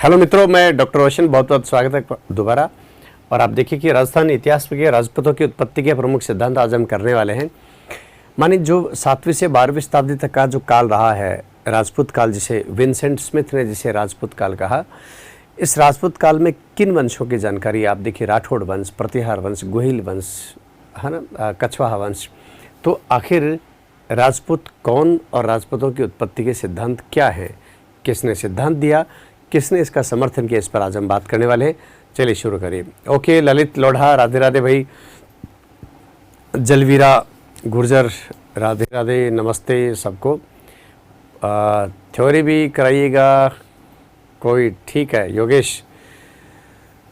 Hello मित्रों, मैं doctor रोशन, बहुत बहुत स्वागत है दोबारा। और आप देखिए कि राजस्थान इतिहास के राजपूतों की उत्पत्ति के प्रमुख सिद्धांत आज हम करने वाले हैं। मानिए जो 7वीं से 12वीं शताब्दी तक का जो काल रहा है, राजपूत काल, जिसे विंसेंट स्मिथ ने जिसे राजपूत काल कहा, इस राजपूत काल में किन वंशों की जानकारी आप देखिए, राठौड़ वंश, प्रतिहार वंश, गोहिल वंश, है ना, कछवाहा वंश। तो आखिर राजपूत कौन और राजपूतों की उत्पत्ति के सिद्धांत क्या है, किसने सिद्धांत दिया, किसने इसका समर्थन किया, इस पर आज हम बात करने वाले हैं। चलिए शुरू करिए। ओके, ललित लोढ़ा, राधे राधे भाई। जलवीरा गुर्जर, राधे राधे, नमस्ते सबको। थ्योरी भी कराइएगा कोई, ठीक है योगेश,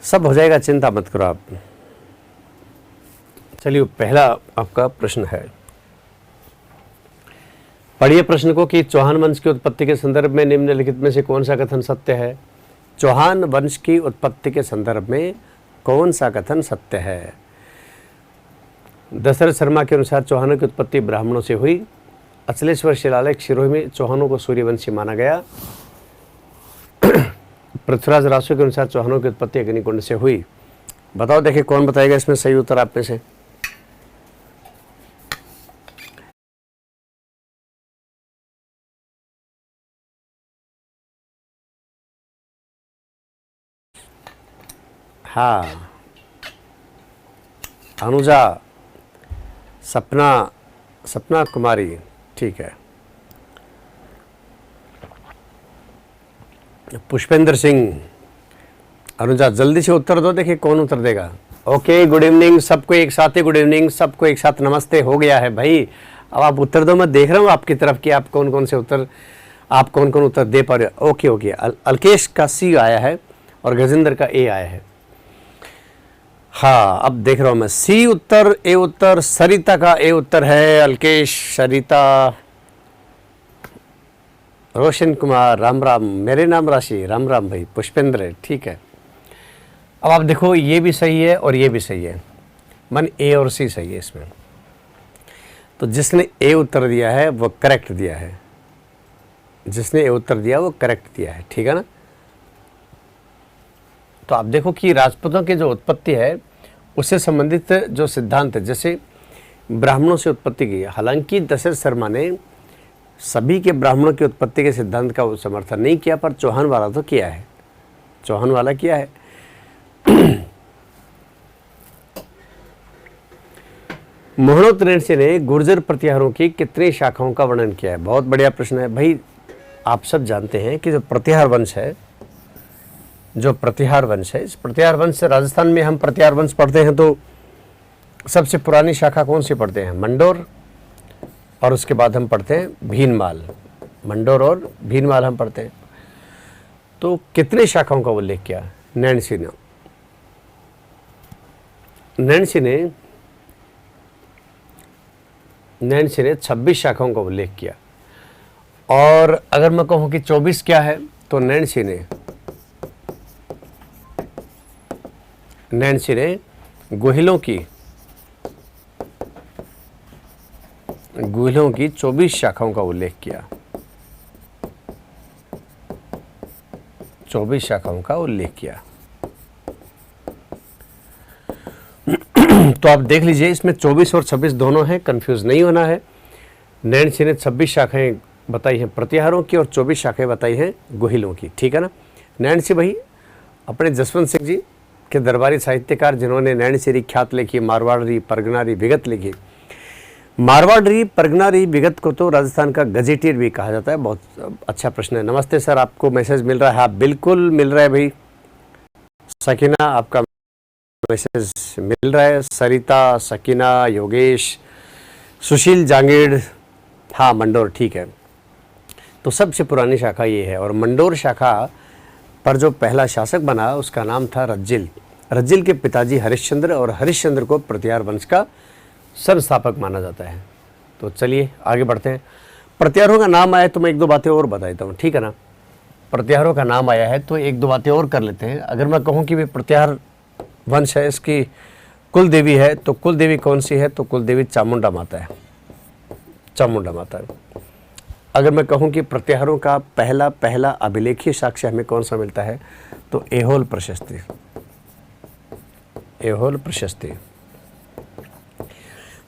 सब हो जाएगा, चिंता मत करो आप। चलिए, पहला आपका प्रश्न है, पढ़िए प्रश्न को कि चौहान वंश की उत्पत्ति के संदर्भ में निम्नलिखित में से कौन सा कथन सत्य है। चौहान वंश की उत्पत्ति के संदर्भ में कौन सा कथन सत्य है। दशरथ शर्मा के अनुसार चौहानों की उत्पत्ति ब्राह्मणों से हुई। अचलेश्वर शिलालेख शिरोही में चौहानों को सूर्यवंशी माना गया। पृथ्वीराज रासो के अनुसार चौहानों की उत्पत्ति अग्निकुंड से हुई। बताओ, देखिए कौन बताएगा इसमें सही उत्तर आप में से। हाँ, अनुजा, सपना कुमारी, ठीक है। पुष्पेंद्र सिंह, अनुजा जल्दी से उत्तर दो, देखिए कौन उत्तर देगा। ओके, गुड इवनिंग सबको एक साथ ही, गुड इवनिंग सबको एक साथ, नमस्ते हो गया है भाई। अब आप उत्तर दो, मैं देख रहा हूँ आपकी तरफ कि आप कौन कौन से उत्तर, आप कौन कौन उत्तर दे पा रहे हो। ओके ओके, अलकेश का सी आया है और गजेंद्र का ए आया है। हाँ, अब देख रहा हूँ मैं, सी उत्तर, ए उत्तर, सरिता का ए उत्तर है। अलकेश, सरिता, रोशन कुमार, राम राम, मेरे नाम राशि, राम राम भाई, पुष्पेंद्र, ठीक है। अब आप देखो, ये भी सही है और ये भी सही है, मन ए और सी सही है इसमें। तो जिसने ए उत्तर दिया है वो करेक्ट दिया है, जिसने ए उत्तर दिया वो करेक्ट दिया है, ठीक है ना। तो आप देखो कि राजपूतों की जो उत्पत्ति है उससे संबंधित जो सिद्धांत है, जैसे ब्राह्मणों से उत्पत्ति की, हालांकि दशरथ शर्मा ने सभी के ब्राह्मणों की उत्पत्ति के सिद्धांत का समर्थन नहीं किया, पर चौहान वाला तो किया है, चौहान वाला किया है। मोहनोत रेणसी ने गुर्जर प्रतिहारों की कितनी शाखाओं का वर्णन किया है। बहुत बढ़िया प्रश्न है भाई। आप सब जानते हैं कि जो प्रतिहार वंश है, जो प्रतिहार वंश है, इस प्रतिहार वंश, राजस्थान में हम प्रतिहार वंश पढ़ते हैं तो सबसे पुरानी शाखा कौन सी पढ़ते हैं, मंडोर, और उसके बाद हम पढ़ते हैं भीनमाल। मंडोर और भीनमाल हम पढ़ते हैं। तो कितने शाखाओं का उल्लेख किया नैणसी ने। नैणसी ने 26 शाखाओं का उल्लेख किया। और अगर मैं कहूं कि 24 क्या है, तो नैणसी ने गोहिलों की 24 शाखाओं का उल्लेख किया, 24 शाखाओं का उल्लेख किया। तो आप देख लीजिए, इसमें 24 और 26 दोनों हैं, कंफ्यूज नहीं होना है। नैणसी ने 26 शाखाएं बताई हैं प्रतिहारों की और 24 शाखाएं बताई हैं गोहिलों की, ठीक है ना। नैणसी भाई अपने जसवंत सिंह जी के दरबारी साहित्यकार, जिन्होंने नैणसी ख्यात लिखी, मारवाड़ी परगनारी विगत लिखी। मारवाड़ी परगनारी विगत को तो राजस्थान का गजेटियर भी कहा जाता है। बहुत अच्छा प्रश्न है। नमस्ते सर, आपको मैसेज मिल रहा है? हाँ बिल्कुल मिल रहा है भाई। सकीना, आपका मैसेज मिल रहा है। सरिता, सकीना, योगेश, सुशील जांगीड़, हाँ मंडोर, ठीक है। तो सबसे पुरानी शाखा ये है। और मंडोर शाखा पर जो पहला शासक बना उसका नाम था रज्जिल। रज्जिल के पिताजी हरिश्चंद्र, और हरिश्चंद्र को प्रतिहार वंश का संस्थापक माना जाता है। तो चलिए आगे बढ़ते हैं। प्रतिहारों का नाम आया तो मैं एक दो बातें और बता देता हूँ, ठीक है ना। प्रतिहारों का नाम आया है तो एक दो बातें और कर लेते हैं। अगर मैं कहूँ कि वे प्रतिहार वंश है, इसकी कुल देवी है, तो कुल देवी कौन सी है, तो कुल देवी चामुंडा माता है, चामुंडा माता है। अगर मैं कहूँ कि प्रत्याहारों का पहला अभिलेखीय साक्ष्य हमें कौन सा मिलता है, तो ऐहोल प्रशस्ति। ऐहोल प्रशस्ति।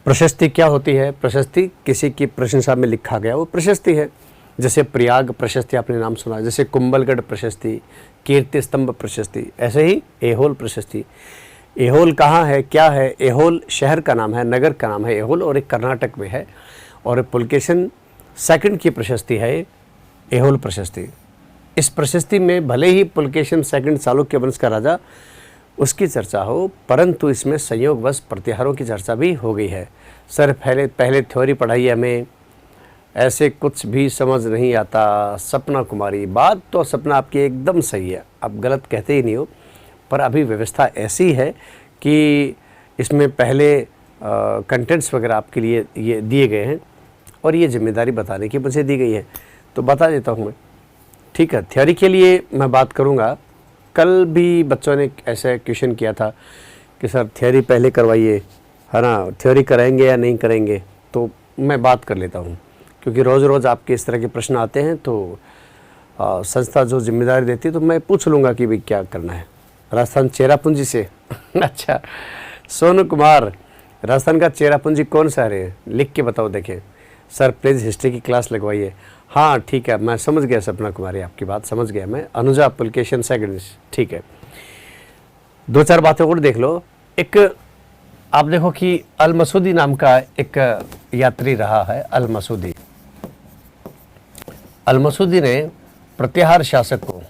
प्रशस्ति क्या होती है? प्रशस्ति किसी की प्रशंसा में लिखा गया वो प्रशस्ति है। जैसे प्रयाग प्रशस्ति आपने नाम सुना, जैसे कुंभलगढ़ प्रशस्ति, कीर्ति स्तंभ प्रशस्ति, ऐसे ही ऐहोल प्रशस्ति। ऐहोल कहाँ है, क्या है? ऐहोल शहर का नाम है, नगर का नाम है ऐहोल, और एक कर्नाटक में है। और पुलकेशन सेकंड की प्रशस्ति है ऐहोल प्रशस्ति। इस प्रशस्ति में भले ही पुलकेशन सेकंड चालुक्य वंश का राजा उसकी चर्चा हो, परंतु इसमें संयोगवश प्रत्याहारों की चर्चा भी हो गई है। सर पहले थ्योरी पढ़ाई हमें, ऐसे कुछ भी समझ नहीं आता। सपना कुमारी, बात तो सपना आपकी एकदम सही है, आप गलत कहते ही नहीं हो, पर अभी व्यवस्था ऐसी है कि इसमें पहले कंटेंट्स वगैरह आपके लिए ये दिए गए हैं और ये जिम्मेदारी बताने की मुझे दी गई है, तो बता देता हूँ मैं। ठीक है, थ्योरी के लिए मैं बात करूँगा। कल भी बच्चों ने ऐसा क्वेश्चन किया था कि सर थ्योरी पहले करवाइए, है ना, थ्योरी कराएंगे या नहीं करेंगे, तो मैं बात कर लेता हूँ, क्योंकि रोज़ रोज़ आपके इस तरह के प्रश्न आते हैं, तो संस्था जो जिम्मेदारी देती है तो मैं पूछ लूँगा कि भाई क्या करना है। राजस्थान चेरापूंजी से अच्छा, सोनू कुमार, राजस्थान का चेरापूंजी कौन सा है, लिख के बताओ। देखें सर प्लीज़ हिस्ट्री की क्लास लगवाइए। हाँ ठीक है, मैं समझ गया सपना कुमारी, आपकी बात समझ गया मैं। अनुजा पुलकेशन सेकंड, ठीक है। दो चार बातें और देख लो। एक आप देखो कि अल मसूदी नाम का एक यात्री रहा है, अल मसूदी। अल मसूदी ने प्रत्याहार शासक को,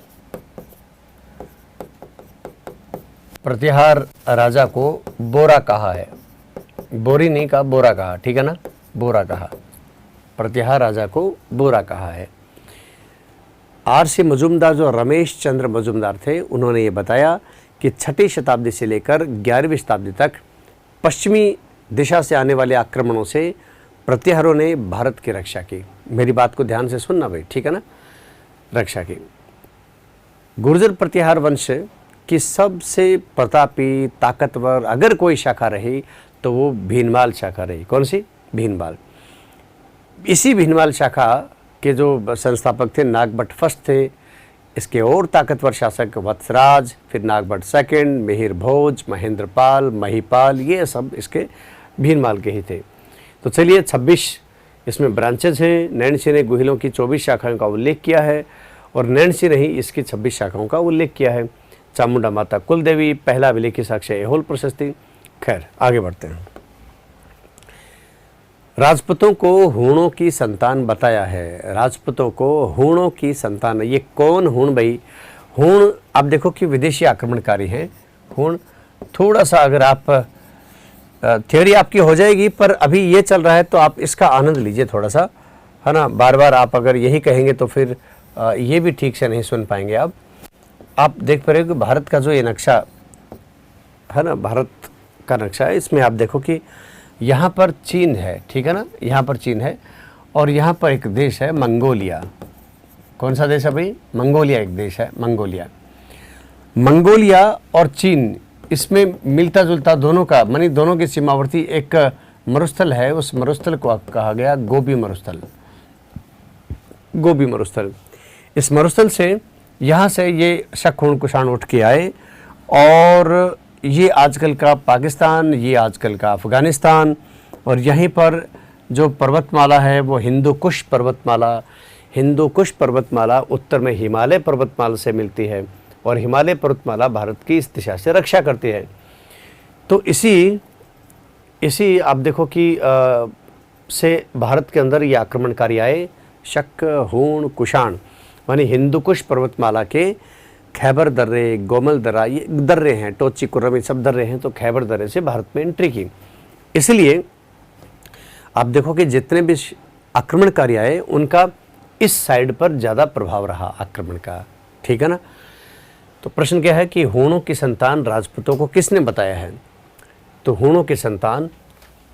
प्रत्याहार राजा को बोरा कहा है। बोरी नहीं कहा, बोरा कहा, ठीक है ना, बोरा कहा। प्रत्याहार राजा को बोरा कहा है। आर.सी. मजूमदार जो रमेश चंद्र मजूमदार थे, उन्होंने ये बताया कि 6वीं शताब्दी से लेकर 11वीं शताब्दी तक पश्चिमी दिशा से आने वाले आक्रमणों से प्रत्याहारों ने भारत की रक्षा की। मेरी बात को ध्यान से सुनना भाई, ठीक है ना, रक्षा की। गुर्जर प्रत्याहार वंश की सबसे प्रतापी ताकतवर अगर कोई शाखा रही तो वो भीनमाल शाखा रही। कौन सी? भीनमाल। इसी भीनमाल शाखा के जो संस्थापक थे नागभट्ट फर्स्ट थे। इसके और ताकतवर शासक वत्सराज, फिर नागभट्ट सेकंड, मिहिर भोज, महेंद्रपाल, महिपाल, ये सब इसके भीनमाल के ही थे। तो चलिए 26 इसमें ब्रांचेज हैं। नैणसी ने गुहिलों की 24 शाखाओं का उल्लेख किया है और नैणसी ने ही इसकी 26 शाखाओं का उल्लेख किया है। चामुंडा माता कुलदेवी, पहला अभिलेखीय साक्ष्य ऐहोल प्रशस्ति। खैर आगे बढ़ते हैं। राजपूतों को हूणों की संतान बताया है। राजपूतों को हूणों की संतान, ये कौन हूण भाई? हूण आप देखो कि विदेशी आक्रमणकारी हैं। हूण थोड़ा सा अगर आप थ्योरी आपकी हो जाएगी, पर अभी ये चल रहा है तो आप इसका आनंद लीजिए थोड़ा सा, है ना। बार बार आप अगर यही कहेंगे तो फिर ये भी ठीक से नहीं सुन पाएंगे। आप देख पा रहे हो कि भारत का जो ये नक्शा है ना, भारत का नक्शा है, इसमें आप देखो कि यहाँ पर चीन है, ठीक है ना, यहाँ पर चीन है और यहाँ पर एक देश है मंगोलिया। कौन सा देश है भाई? मंगोलिया एक देश है, मंगोलिया। मंगोलिया और चीन, इसमें मिलता जुलता दोनों का, मानी दोनों की सीमावर्ती एक मरुस्थल है। उस मरुस्थल को कहा गया गोबी मरुस्थल। गोबी मरुस्थल, इस मरुस्थल से यहाँ से ये शक हूण कुषाण उठ के आए और ये आजकल का पाकिस्तान, ये आजकल का अफ़गानिस्तान, और यहीं पर जो पर्वतमाला है वो हिंदू कुश पर्वतमाला। हिंदू कुश पर्वतमाला उत्तर में हिमालय पर्वतमाला से मिलती है और हिमालय पर्वतमाला भारत की इस दिशा से रक्षा करती है। तो इसी आप देखो कि से भारत के अंदर ये आक्रमणकारी आए, शक, हूण, कुषाण, मानी हिंदू कुश पर्वतमाला के खैबर दर्रे, गोमल दर्रा, ये दर्रे हैं, टोची कुर्रम, ये सब दर्रे हैं। तो खैबर दर्रे से भारत में एंट्री की। इसलिए आप देखो कि जितने भी आक्रमणकारी आए उनका इस साइड पर ज़्यादा प्रभाव रहा आक्रमण का, ठीक है ना। तो प्रश्न क्या है कि हूणों की संतान राजपूतों को किसने बताया है? तो हूणों की संतान,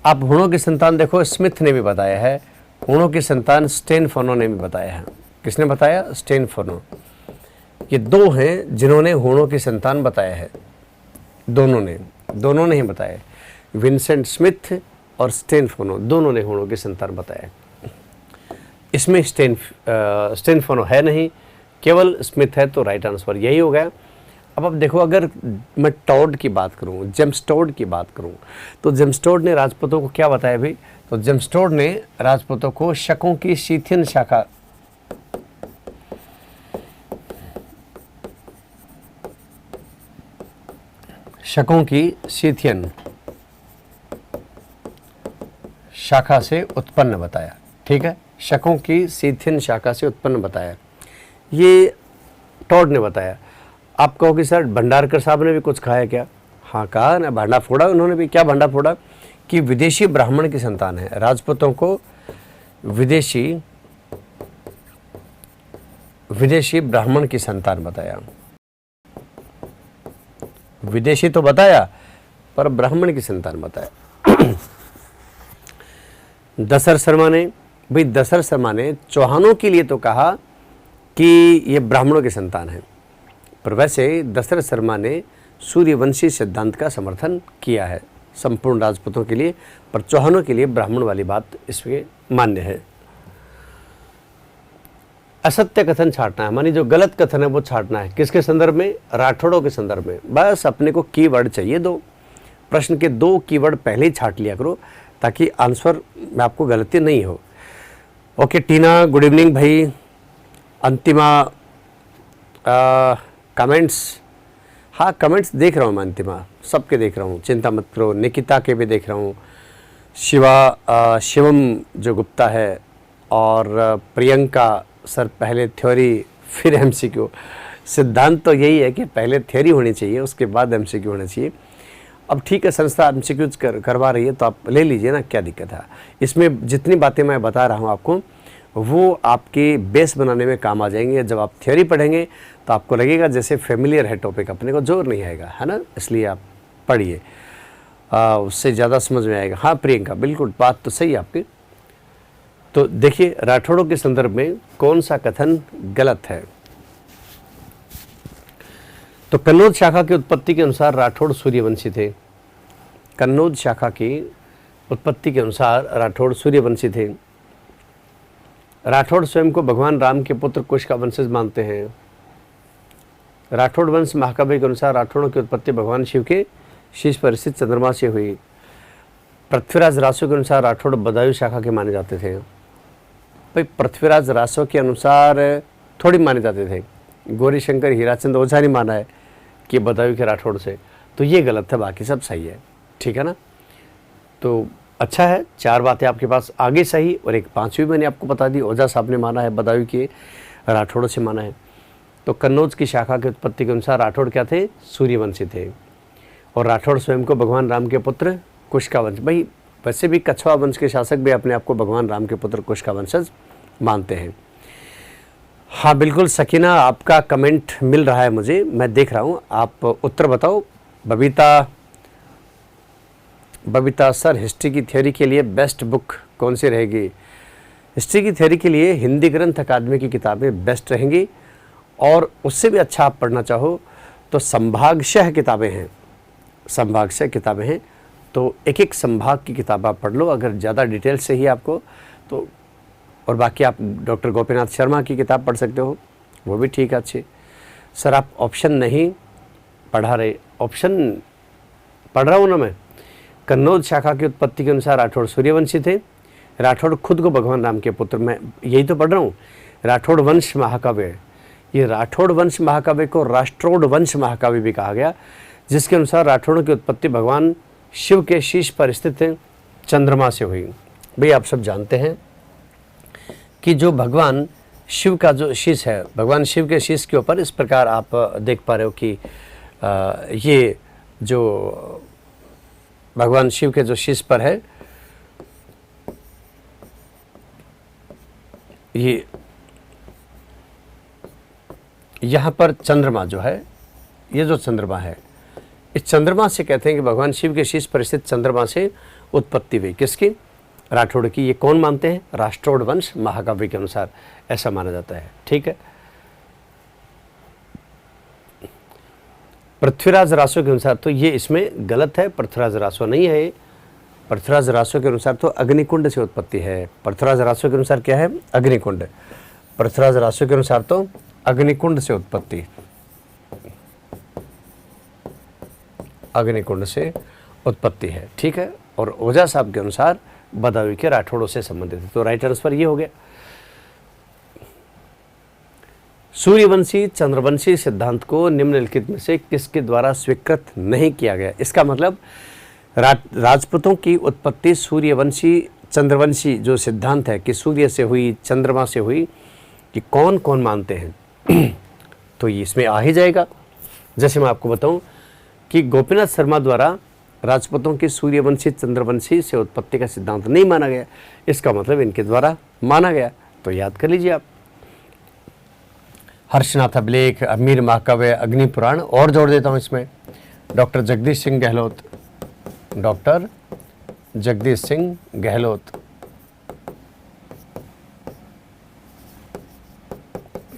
आप हूणों की संतान देखो, स्मिथ ने भी बताया है। हूणों की संतान स्टेनफोनो ने भी बताया है। किसने बताया? स्टेनफोनो। ये दो हैं जिन्होंने हूणों की संतान बताया है। दोनों ने ही बताया, विंसेंट स्मिथ और स्टेनफोनो, दोनों ने हूणों की संतान बताया। इसमें स्टेनफोनो है नहीं, केवल स्मिथ है, तो राइट आंसर यही हो गया। अब देखो, अगर मैं टॉड की बात करूं, जेम्स टॉड की बात करूं, तो जेम्स टॉड ने राजपूतों को क्या बताया भाई? तो जेम्स टॉड ने राजपूतों को शकों की सीथियन शाखा, शकों की सीथियन शाखा से उत्पन्न बताया। ठीक है, शकों की सीथियन शाखा से उत्पन्न बताया, ये टॉड ने बताया। आप कहोगे सर भंडारकर साहब ने भी कुछ कहा है क्या? हाँ कहा ना, भांडा फोड़ा उन्होंने भी। क्या भांडा फोड़ा? कि विदेशी ब्राह्मण की संतान है। राजपूतों को विदेशी ब्राह्मण की संतान बताया। विदेशी तो बताया, पर ब्राह्मण की संतान बताया। दशरथ शर्मा ने, भाई दशरथ शर्मा ने चौहानों के लिए तो कहा कि ये ब्राह्मणों की संतान है, पर वैसे दशरथ शर्मा ने सूर्यवंशी सिद्धांत का समर्थन किया है संपूर्ण राजपूतों के लिए, पर चौहानों के लिए ब्राह्मण वाली बात इसमें मान्य है। असत्य कथन छांटना है, मानी जो गलत कथन है वो छांटना है। किसके संदर्भ में? राठौड़ों के संदर्भ में। बस अपने को कीवर्ड चाहिए, दो प्रश्न के 2 कीवर्ड पहले ही छांट लिया करो, ताकि आंसर में आपको गलती नहीं हो। ओके टीना, गुड इवनिंग भाई। अंतिमा कमेंट्स, हाँ कमेंट्स देख रहा हूँ मैं, अंतिमा सबके देख रहा हूँ, चिंता मत करो। निकिता के भी देख रहा हूँ, शिवम जो गुप्ता है, और प्रियंका सर पहले थ्योरी फिर एमसीक्यू। सिद्धांत तो यही है कि पहले थ्योरी होनी चाहिए, उसके बाद एमसीक्यू होना चाहिए। अब ठीक है, संस्था एमसीक्यूज करवा रही है तो आप ले लीजिए ना, क्या दिक्कत है। इसमें जितनी बातें मैं बता रहा हूँ आपको, वो आपके बेस बनाने में काम आ जाएंगे। जब आप थ्योरी पढ़ेंगे तो आपको लगेगा जैसे फेमिलियर है टॉपिक, अपने को जोर नहीं आएगा, है ना। इसलिए आप पढ़िए, उससे ज़्यादा समझ में आएगा। हाँ प्रियंका, बिल्कुल बात तो सही है आपकी। तो देखिए, राठौड़ों के संदर्भ में कौन सा कथन गलत है? तो कन्नौज शाखा की उत्पत्ति के अनुसार राठौड़ सूर्यवंशी थे। कन्नौज शाखा की उत्पत्ति के अनुसार राठौड़ सूर्यवंशी थे। राठौड़ स्वयं को भगवान राम के पुत्र कुश का वंशज मानते हैं। राठौड़ वंश महाकाव्य के अनुसार राठौड़ों की उत्पत्ति भगवान शिव के शीश पर स्थित चंद्रमा से हुई। पृथ्वीराज रासो के अनुसार राठौड़ बदायूं शाखा के माने जाते थे। भाई पृथ्वीराज रासो के अनुसार थोड़ी माने जाते थे, गौरी शंकर हीराचंद ओझा ने माना है कि बदायूं के राठौड़ से, तो ये गलत है, बाकी सब सही है। ठीक है ना। तो अच्छा है, 4 बातें आपके पास आगे सही, और एक 5वीं मैंने आपको बता दी, ओझा साहब ने माना है, बदायूं के राठौड़ों से माना है। तो कन्नौज की शाखा की उत्पत्ति के अनुसार राठौड़ क्या थे? सूर्यवंशी थे। और राठौड़ स्वयं को भगवान राम के पुत्र कुश का वंश, भाई वैसे भी कछवा वंश के शासक भी अपने आप को भगवान राम के पुत्र कुश का वंशज मानते हैं। हाँ बिल्कुल सकीना, आपका कमेंट मिल रहा है मुझे, मैं देख रहा हूँ। आप उत्तर बताओ। बबीता सर, हिस्ट्री की थ्योरी के लिए बेस्ट बुक कौन सी रहेगी? हिस्ट्री की थ्योरी के लिए हिंदी ग्रंथ अकादमी की किताबें बेस्ट रहेंगी, और उससे भी अच्छा आप पढ़ना चाहो तो संभागशः किताबें हैं, संभागशः किताबें हैं। तो एक एक संभाग की किताब आप पढ़ लो, अगर ज़्यादा डिटेल से ही आपको तो। और बाकी आप डॉक्टर गोपीनाथ शर्मा की किताब पढ़ सकते हो, वो भी ठीक है अच्छी। सर आप ऑप्शन नहीं पढ़ा रहे? ऑप्शन पढ़ रहा हूँ ना मैं। कन्नौज शाखा की उत्पत्ति के अनुसार राठौड़ सूर्यवंशी थे। राठौड़ खुद को भगवान राम के पुत्र, मैं यही तो पढ़ रहा हूँ। राठौड़ वंश महाकाव्य है, ये राठौड़ वंश महाकाव्य को राष्ट्रोड़ वंश महाकाव्य भी कहा गया, जिसके अनुसार राठौड़ों की उत्पत्ति भगवान शिव के शीश पर स्थित चंद्रमा से हुई। भाई आप सब जानते हैं कि जो भगवान शिव का जो शीश है, भगवान शिव के शीश के ऊपर इस प्रकार आप देख पा रहे हो कि ये जो भगवान शिव के जो शीश पर है, ये यहाँ पर चंद्रमा जो है, ये जो चंद्रमा है, इस चंद्रमा से कहते हैं कि भगवान शिव के शीश पर स्थित चंद्रमा से उत्पत्ति हुई। किसकी? राठौड़ की। ये कौन मानते हैं? राष्ट्रोड़ वंश महाकाव्य के अनुसार ऐसा माना जाता है। ठीक है। पृथ्वीराज रासो के अनुसार, तो ये इसमें गलत है, पृथ्वीराज रासो नहीं है। पृथ्वीराज रासो के अनुसार तो अग्निकुंड से उत्पत्ति है। पृथ्वीराज रासो के अनुसार क्या है? अग्निकुंड। पृथ्वीराज रासो के अनुसार तो अग्निकुंड से उत्पत्ति, अग्निकुंड से उत्पत्ति है, ठीक है। और ओझा साहब के अनुसार बदायूं के राठौड़ों से संबंधित है। तो राइट आंसर ये हो गया। सूर्यवंशी चंद्रवंशी सिद्धांत को निम्नलिखित में से किसके द्वारा स्वीकृत नहीं किया गया? इसका मतलब राजपूतों की उत्पत्ति सूर्यवंशी चंद्रवंशी जो सिद्धांत है कि सूर्य से हुई, चंद्रमा से हुई, कि कौन कौन मानते हैं तो ये इसमें आ ही जाएगा। जैसे मैं आपको बताऊं कि गोपीनाथ शर्मा द्वारा राजपूतों की सूर्यवंशी चंद्रवंशी से उत्पत्ति का सिद्धांत नहीं माना गया, इसका मतलब इनके द्वारा माना गया। तो याद कर लीजिए आप। हर्षनाथ अभिलेख, अमीर महाकाव्य, अग्नि पुराण, और जोड़ देता हूं इसमें doctor Jagdish Singh Gehlot, doctor Jagdish Singh Gehlot,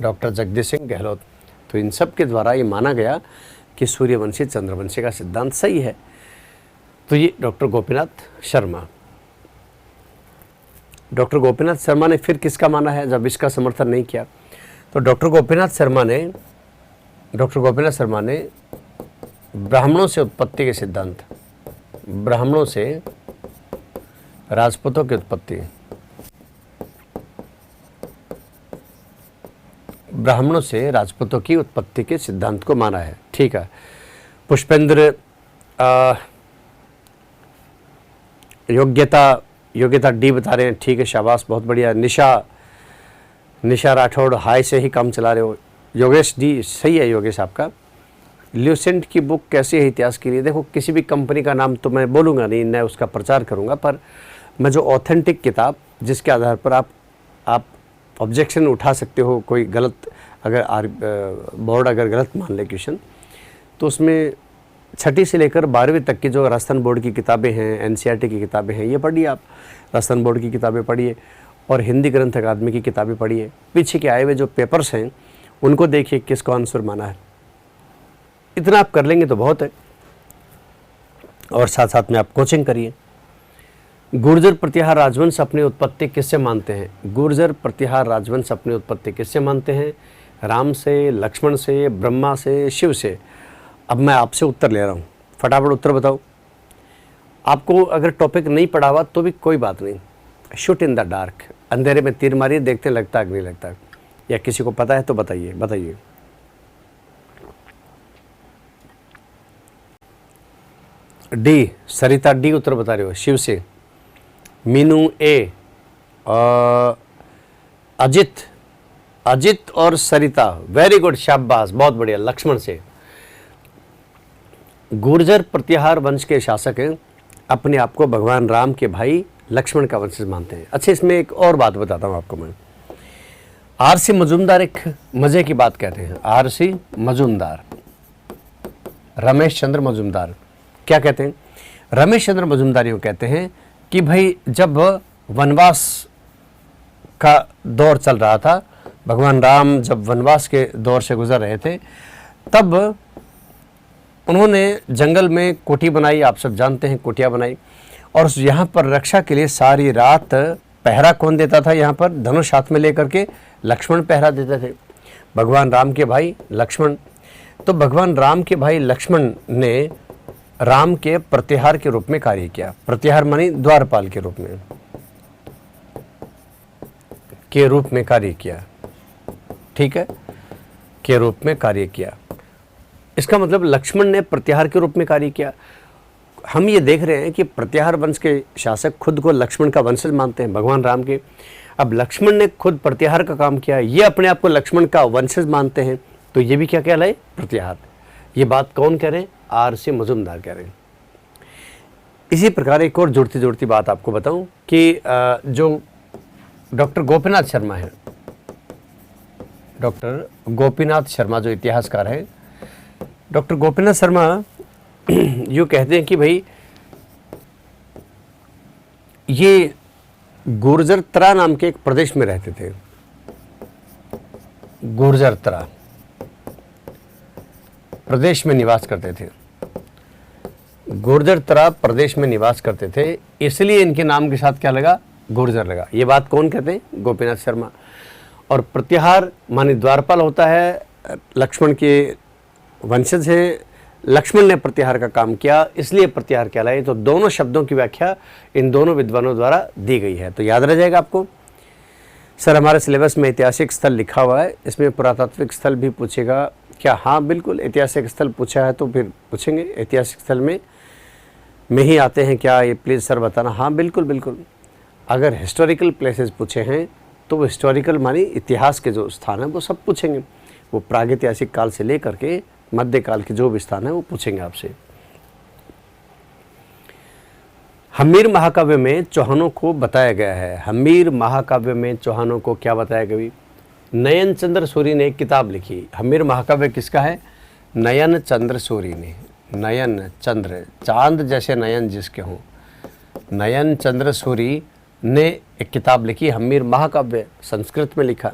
doctor Jagdish Singh Gehlot. तो इन सब के द्वारा ये माना गया कि सूर्यवंशी चंद्रवंशी का सिद्धांत सही है। तो ये डॉक्टर गोपीनाथ शर्मा। डॉक्टर गोपीनाथ शर्मा ने फिर किसका माना है जब इसका समर्थन नहीं किया? तो डॉक्टर गोपीनाथ शर्मा ने ब्राह्मणों से उत्पत्ति के सिद्धांत, ब्राह्मणों से राजपूतों की उत्पत्ति, ब्राह्मणों से राजपूतों की उत्पत्ति के सिद्धांत को माना है, ठीक है। पुष्पेंद्र योग्यता डी बता रहे हैं, ठीक है, शाबाश, बहुत बढ़िया। निशा राठौड़ हाई से ही काम चला रहे हो। योगेश डी, सही है योगेश आपका। ल्यूसेंट की बुक कैसी है इतिहास के लिए? देखो, किसी भी कंपनी का नाम तो मैं बोलूँगा नहीं, मैं उसका प्रचार करूँगा, पर मैं जो ऑथेंटिक किताब जिसके आधार पर आप ऑब्जेक्शन उठा सकते हो, कोई गलत अगर बोर्ड अगर गलत मान ले क्वेश्चन, तो उसमें 6ठी से लेकर 12वीं तक की जो राजस्थान बोर्ड की किताबें हैं, एनसीईआरटी की किताबें हैं, ये पढ़िए आप। राजस्थान बोर्ड की किताबें पढ़िए और हिंदी ग्रंथ अकादमी की किताबें पढ़िए। पीछे के आए हुए जो पेपर्स हैं उनको देखिए किसको आंसर माना है। इतना आप कर लेंगे तो बहुत है। और साथ साथ में आप कोचिंग करिए। गुर्जर प्रतिहार राजवंश अपनी उत्पत्ति किससे मानते हैं? गुर्जर प्रतिहार राजवंश अपनी उत्पत्ति किससे मानते हैं? राम से, लक्ष्मण से, ब्रह्मा से, शिव से। अब मैं आपसे उत्तर ले रहा हूँ, फटाफट उत्तर बताओ। आपको अगर टॉपिक नहीं पढ़ा हुआ तो भी कोई बात नहीं, शूट इन द डार्क, अंधेरे में तीर मारिए, देखते लगता है नहीं लगता। या किसी को पता है तो बताइए। डी, सरिता डी उत्तर बता रहे हो, शिव से। मीनू ए, अजित और सरिता, वेरी गुड, शाबाश, बहुत बढ़िया, लक्ष्मण से। गुर्जर प्रतिहार वंश के शासक अपने आप को भगवान राम के भाई लक्ष्मण का वंशज मानते हैं। अच्छा, इसमें एक और बात बताता हूँ आपको मैं। आरसी मजूमदार एक मजे की बात कहते हैं। आरसी मजूमदार, रमेश चंद्र मजूमदार क्या कहते हैं? रमेश चंद्र मजूमदार यूँ कहते हैं कि भाई जब वनवास का दौर चल रहा था, भगवान राम जब वनवास के दौर से गुजर रहे थे, तब उन्होंने जंगल में कोठी बनाई, आप सब जानते हैं कोठियाँ बनाई, और यहाँ पर रक्षा के लिए सारी रात पहरा कौन देता था? यहाँ पर धनुष हाथ में लेकर के लक्ष्मण पहरा देते थे, भगवान राम के भाई लक्ष्मण। तो भगवान राम के भाई लक्ष्मण ने राम के प्रतिहार के रूप में कार्य किया। प्रतिहार मानी द्वारपाल के रूप में कार्य किया, ठीक है, के रूप में कार्य किया। इसका मतलब लक्ष्मण ने प्रतिहार के रूप में कार्य किया। हम ये देख रहे हैं कि प्रतिहार वंश के शासक खुद को लक्ष्मण का वंशज मानते हैं, भगवान राम के। अब लक्ष्मण ने खुद प्रतिहार का काम किया, ये अपने आप को लक्ष्मण का वंशज मानते हैं, तो ये भी क्या कहलाए? प्रतिहार। ये बात कौन कह रहे हैं? आरसी मजूमदार कह रहे हैं। इसी प्रकार एक और जुड़ती बात आपको बताऊं कि जो डॉक्टर गोपीनाथ शर्मा है, डॉक्टर गोपीनाथ शर्मा जो इतिहासकार हैं, डॉक्टर गोपीनाथ शर्मा यूँ कहते हैं कि भाई ये गुर्जरतरा नाम के एक प्रदेश में रहते थे। गुर्जरतरा प्रदेश में निवास करते थे। गुर्जर तराब प्रदेश में निवास करते थे, इसलिए इनके नाम के साथ क्या लगा, गुर्जर लगा। ये बात कौन कहते हैं, गोपीनाथ शर्मा। और प्रतिहार माने द्वारपाल होता है, लक्ष्मण के वंशज है, लक्ष्मण ने प्रतिहार का काम किया इसलिए प्रतिहार कहलाए। तो दोनों शब्दों की व्याख्या इन दोनों विद्वानों द्वारा दी गई है, तो याद रह जाएगा आपको। सर हमारे सिलेबस में ऐतिहासिक स्थल लिखा हुआ है, इसमें पुरातात्विक स्थल भी पूछेगा क्या? हाँ बिल्कुल, ऐतिहासिक स्थल पूछा है तो फिर पूछेंगे, ऐतिहासिक स्थल में ही आते हैं क्या ये, प्लीज़ सर बताना। हाँ बिल्कुल बिल्कुल, अगर हिस्टोरिकल प्लेसेस पूछे हैं तो वो हिस्टोरिकल मानी इतिहास के जो स्थान हैं वो सब पूछेंगे, वो प्रागैतिहासिक काल से लेकर के मध्यकाल के जो भी स्थान है वो पूछेंगे आपसे। हम्मीर महाकाव्य में चौहानों को बताया गया है, हम्मीर महाकाव्य में चौहानों को क्या बताया गया? नयन चंद्र सूरी ने एक किताब लिखी। हम्मीर महाकाव्य किसका है? नयन चंद्र सूरी ने, नयन चंद्र, चांद जैसे नयन जिसके हों, नयन चंद्र सूरी ने एक किताब लिखी हम्मीर महाकाव्य, संस्कृत में लिखा।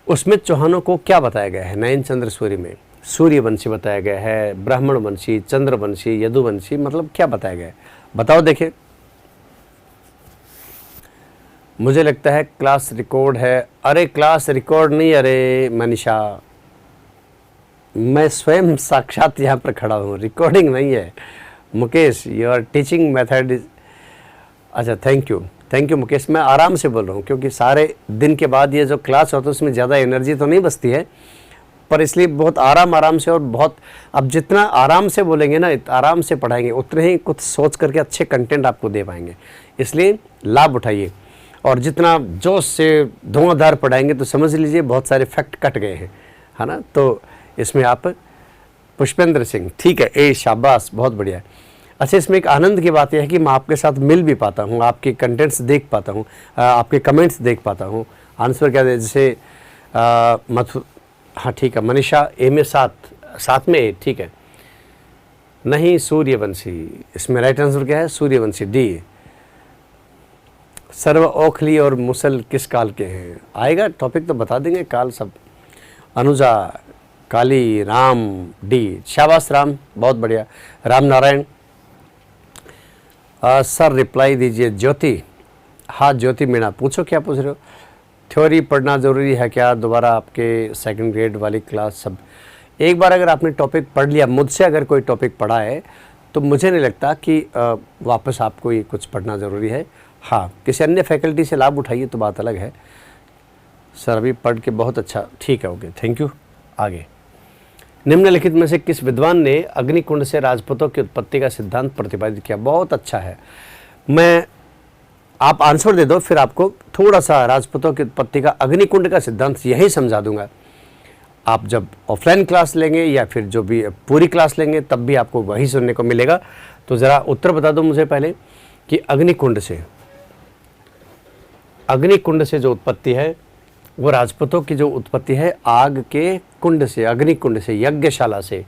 उसमें चौहानों को क्या बताया गया है? नयन चंद्र सूरी में सूर्यवंशी बताया गया है, ब्राह्मणवंशी, चंद्रवंशी, यदुवंशी, मतलब क्या बताया गया है बताओ। देखे, मुझे लगता है क्लास रिकॉर्ड है। अरे क्लास रिकॉर्ड नहीं, अरे मनीषा, मैं स्वयं साक्षात यहाँ पर खड़ा हूँ, रिकॉर्डिंग नहीं है। Mukesh, your teaching method is अच्छा, थैंक यू मुकेश। मैं आराम से बोल रहा हूँ क्योंकि सारे दिन के बाद ये जो क्लास होता है उसमें ज़्यादा एनर्जी तो नहीं बचती है, पर इसलिए बहुत आराम से और बहुत, अब जितना आराम से बोलेंगे ना, आराम से पढ़ाएंगे, उतने ही कुछ सोच करके अच्छे कंटेंट आपको दे पाएंगे। इसलिए लाभ उठाइए, और जितना जोश से धुआंधार पढ़ाएंगे तो समझ लीजिए बहुत सारे फैक्ट कट गए हैं, है ना। तो इसमें आप पुष्पेंद्र सिंह, ठीक है, ए शाबाश, बहुत बढ़िया। अच्छा, इसमें एक आनंद की बात यह है कि मैं आपके साथ मिल भी पाता हूँ, आपके कंटेंट्स देख पाता हूँ, आपके कमेंट्स देख पाता हूँ। आंसर क्या दे, जैसे हाँ ठीक है, मनीषा ए में 7 में ए, ठीक है। नहीं, सूर्यवंशी, इसमें राइट आंसर क्या है? सूर्यवंशी, डी। सर्व ओखली और मुसल किस काल के हैं? आएगा टॉपिक तो बता देंगे, काल सब। अनुजा, काली, राम, डी, शाबाश राम, बहुत बढ़िया। राम नारायण, सर रिप्लाई दीजिए। ज्योति, हाँ ज्योति मीणा, पूछो क्या पूछ रहे हो? थ्योरी पढ़ना ज़रूरी है क्या? दोबारा आपके सेकंड ग्रेड वाली क्लास सब, एक बार अगर आपने टॉपिक पढ़ लिया, मुझसे अगर कोई टॉपिक पढ़ा है तो मुझे नहीं लगता कि वापस आपको ये कुछ पढ़ना ज़रूरी है। हाँ, किसी अन्य फैकल्टी से लाभ उठाइए तो बात अलग है। सर अभी पढ़ के बहुत अच्छा, ठीक है, ओके, थैंक यू। आगे, निम्नलिखित में से किस विद्वान ने अग्निकुंड से राजपूतों की उत्पत्ति का सिद्धांत प्रतिपादित किया? बहुत अच्छा है, मैं आप आंसर दे दो, फिर आपको थोड़ा सा राजपूतों की उत्पत्ति का, अग्निकुंड का सिद्धांत यही समझा दूंगा। आप जब ऑफलाइन क्लास लेंगे या फिर जो भी पूरी क्लास लेंगे तब भी आपको वही सुनने को मिलेगा। तो ज़रा उत्तर बता दो मुझे पहले कि अग्निकुंड से जो उत्पत्ति है वो राजपूतों की जो उत्पत्ति है आग के कुंड से, अग्निकुंड से, यज्ञशाला से।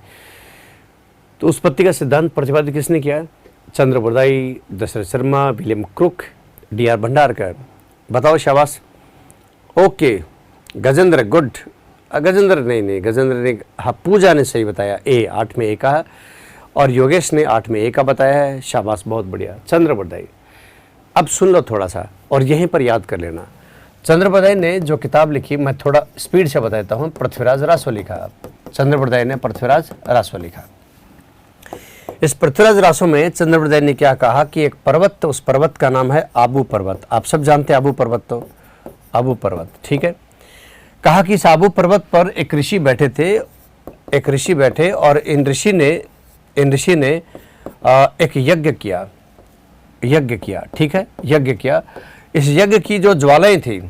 तो उत्पत्ति का सिद्धांत प्रतिपादित किसने किया? Chand Bardai, Dasharath Sharma, William Crooke, D R. Bhandarkar. बताओ, शाबाश। Okay, Gajendra, good. गजेंद्र नहीं, गजेंद्र ने, हाँ पूजा ने सही बताया, ए 8 में ए का, और योगेश ने 8 में ए का बताया है, शाबाश, बहुत बढ़िया। चंद्रबरदाई, अब सुन लो थोड़ा सा और यहीं पर याद कर लेना। चंद्रबरदाई ने जो किताब लिखी, मैं थोड़ा स्पीड से बताता हूँ, पृथ्वीराज रासो लिखा। चंद्रबरदाई ने पृथ्वीराज रासो लिखा। इस पृथ्वीराज रासो में चंद्रबरदाई ने क्या कहा कि एक पर्वत, उस पर्वत का नाम है आबू पर्वत। आप सब जानते हैं आबू पर्वत, तो आबू पर्वत, ठीक है। कहा कि इस आबू पर्वत पर एक ऋषि बैठे थे, और इन ऋषि ने एक यज्ञ किया, ठीक है, यज्ञ किया। इस यज्ञ की जो ज्वालाएं थी,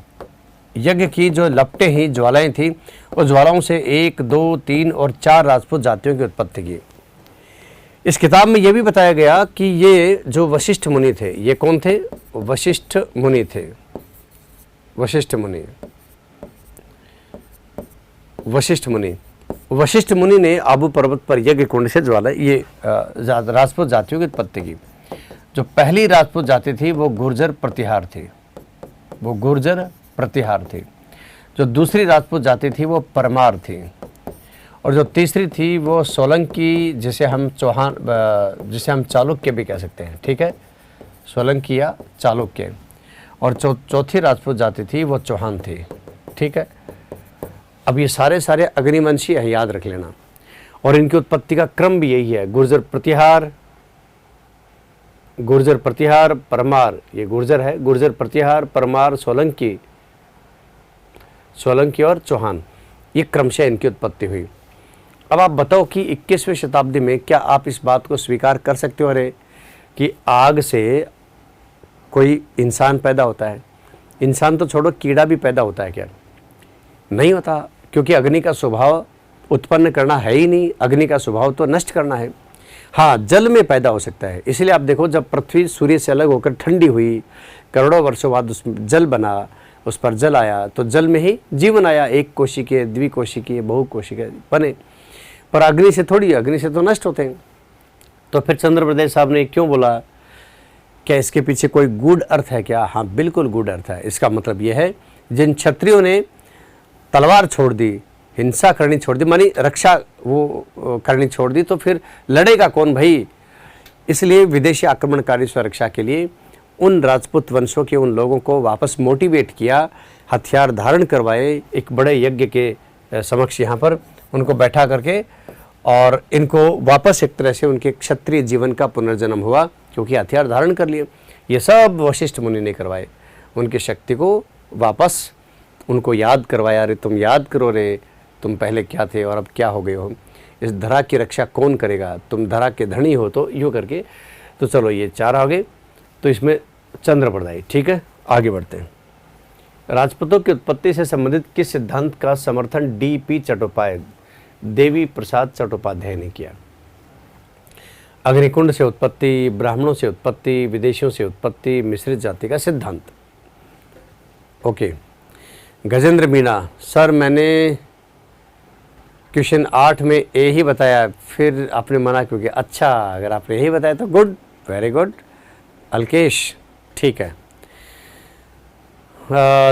यज्ञ की जो लपटें ही ज्वालाएं थी, उस ज्वालाओं से 1, 2, 3 और 4 राजपूत जातियों की उत्पत्ति की। इस किताब में यह भी बताया गया कि ये जो वशिष्ठ मुनि थे, ये कौन थे? वशिष्ठ मुनि थे, वशिष्ठ मुनि ने आबू पर्वत पर यज्ञ कुंड से ज्वाला, ये राजपूत जातियों की उत्पत्ति की। जो पहली राजपूत जाति थी वो गुर्जर प्रतिहार थे, जो दूसरी राजपूत जाति थी वो परमार थी, और जो तीसरी थी वो सोलंकी, जिसे हम चौहान, जिसे हम चालुक्य भी कह सकते हैं, ठीक है, सोलंकी या चालुक्य। और चौथी राजपूत जाति थी वो चौहान थी, ठीक है। अब ये सारे अग्निवंशी है, याद रख लेना। और इनकी उत्पत्ति का क्रम भी यही है, गुर्जर प्रतिहार परमार, ये गुर्जर है, गुर्जर प्रतिहार परमार सोलंकी और चौहान, ये क्रमशः इनकी उत्पत्ति हुई। अब आप बताओ कि 21वीं शताब्दी में क्या आप इस बात को स्वीकार कर सकते हो अरे कि आग से कोई इंसान पैदा होता है? इंसान तो छोड़ो, कीड़ा भी पैदा होता है क्या? नहीं होता, क्योंकि अग्नि का स्वभाव उत्पन्न करना है ही नहीं, अग्नि का स्वभाव तो नष्ट करना है। हाँ, जल में पैदा हो सकता है। इसलिए आप देखो, जब पृथ्वी सूर्य से अलग होकर ठंडी हुई, करोड़ों वर्षों बाद उसमें जल बना, उस पर जल आया, तो जल में ही जीवन आया, एक कोशिकीय, द्विकोशिकीय, बहुकोशिकीय बने। पर अग्नि से थोड़ी, अग्नि से तो नष्ट होते हैं। तो फिर चंद्रप्रदेश साहब ने क्यों बोला? क्या इसके पीछे कोई गूढ़ अर्थ है क्या? हाँ, बिल्कुल गूढ़ अर्थ है। इसका मतलब यह है, जिन क्षत्रियों ने तलवार छोड़ दी, हिंसा करनी छोड़ दी, मानी रक्षा वो करनी छोड़ दी, तो फिर लड़ेगा कौन भाई? इसलिए विदेशी आक्रमणकारी सुरक्षा के लिए उन राजपूत वंशों के उन लोगों को वापस मोटिवेट किया, हथियार धारण करवाए, एक बड़े यज्ञ के समक्ष यहाँ पर उनको बैठा करके, और इनको वापस एक तरह से उनके क्षत्रिय जीवन का पुनर्जन्म हुआ, क्योंकि हथियार धारण कर लिए। ये सब वशिष्ठ मुनि ने करवाए, उनकी शक्ति को वापस उनको याद करवाया, अरे तुम याद करो रे, तुम पहले क्या थे और अब क्या हो गए हो, इस धरा की रक्षा कौन करेगा, तुम धरा के धनी हो, तो यूँ करके। तो चलो ये 4 आ गए, तो इसमें चंद्रप्रदायी, ठीक है। आगे बढ़ते हैं। राजपूतों की उत्पत्ति से संबंधित किस सिद्धांत का समर्थन D.P. चट्टोपाध्याय, देवी प्रसाद चट्टोपाध्याय ने किया? अग्निकुंड से उत्पत्ति, ब्राह्मणों से उत्पत्ति, विदेशियों से उत्पत्ति, मिश्रित जाति का सिद्धांत। ओके। गजेंद्र मीणा, सर मैंने क्वेश्चन 8 में ए ही बताया, फिर आपने मना क्यों किया? अच्छा, अगर आपने यही बताया तो गुड, वेरी गुड। अल्केश, ठीक है।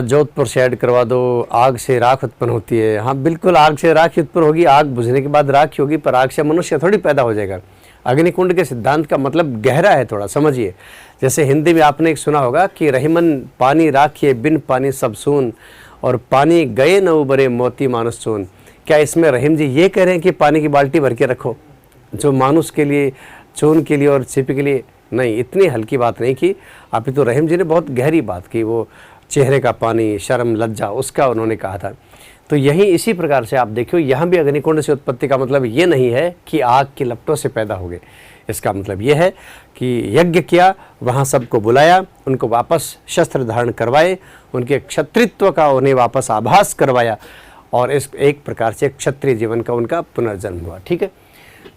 जोधपुर से ऐड करवा दो। आग से राख उत्पन्न होती है। हाँ बिल्कुल, आग से राख उत्पन्न होगी, आग बुझने के बाद राख होगी, पर आग से मनुष्य थोड़ी पैदा हो जाएगा। अग्निकुंड के सिद्धांत का मतलब गहरा है, थोड़ा समझिए। जैसे हिंदी में आपने एक सुना होगा कि रहीमन पानी राखिए बिन पानी सब सून, और पानी गए न उबरे मोती मानुस चून। क्या इसमें रहीम जी ये कह रहे हैं कि पानी की बाल्टी भर के रखो, जो मानुस के लिए, चून के लिए और छिपी के लिए? नहीं, इतनी हल्की बात नहीं की। अभी तो रहीम जी ने बहुत गहरी बात की, वो चेहरे का पानी, शर्म, लज्जा, उसका उन्होंने कहा था। तो यही इसी प्रकार से आप देखियो, यहाँ भी अग्निकुंड से उत्पत्ति का मतलब ये नहीं है कि आग के लपटों से पैदा हो गए। इसका मतलब ये है कि यज्ञ किया, वहाँ सबको बुलाया, उनको वापस शस्त्र धारण करवाए, उनके क्षत्रित्व का उन्हें वापस आभास करवाया, और इस एक प्रकार से क्षत्रिय जीवन का उनका पुनर्जन्म हुआ। ठीक है।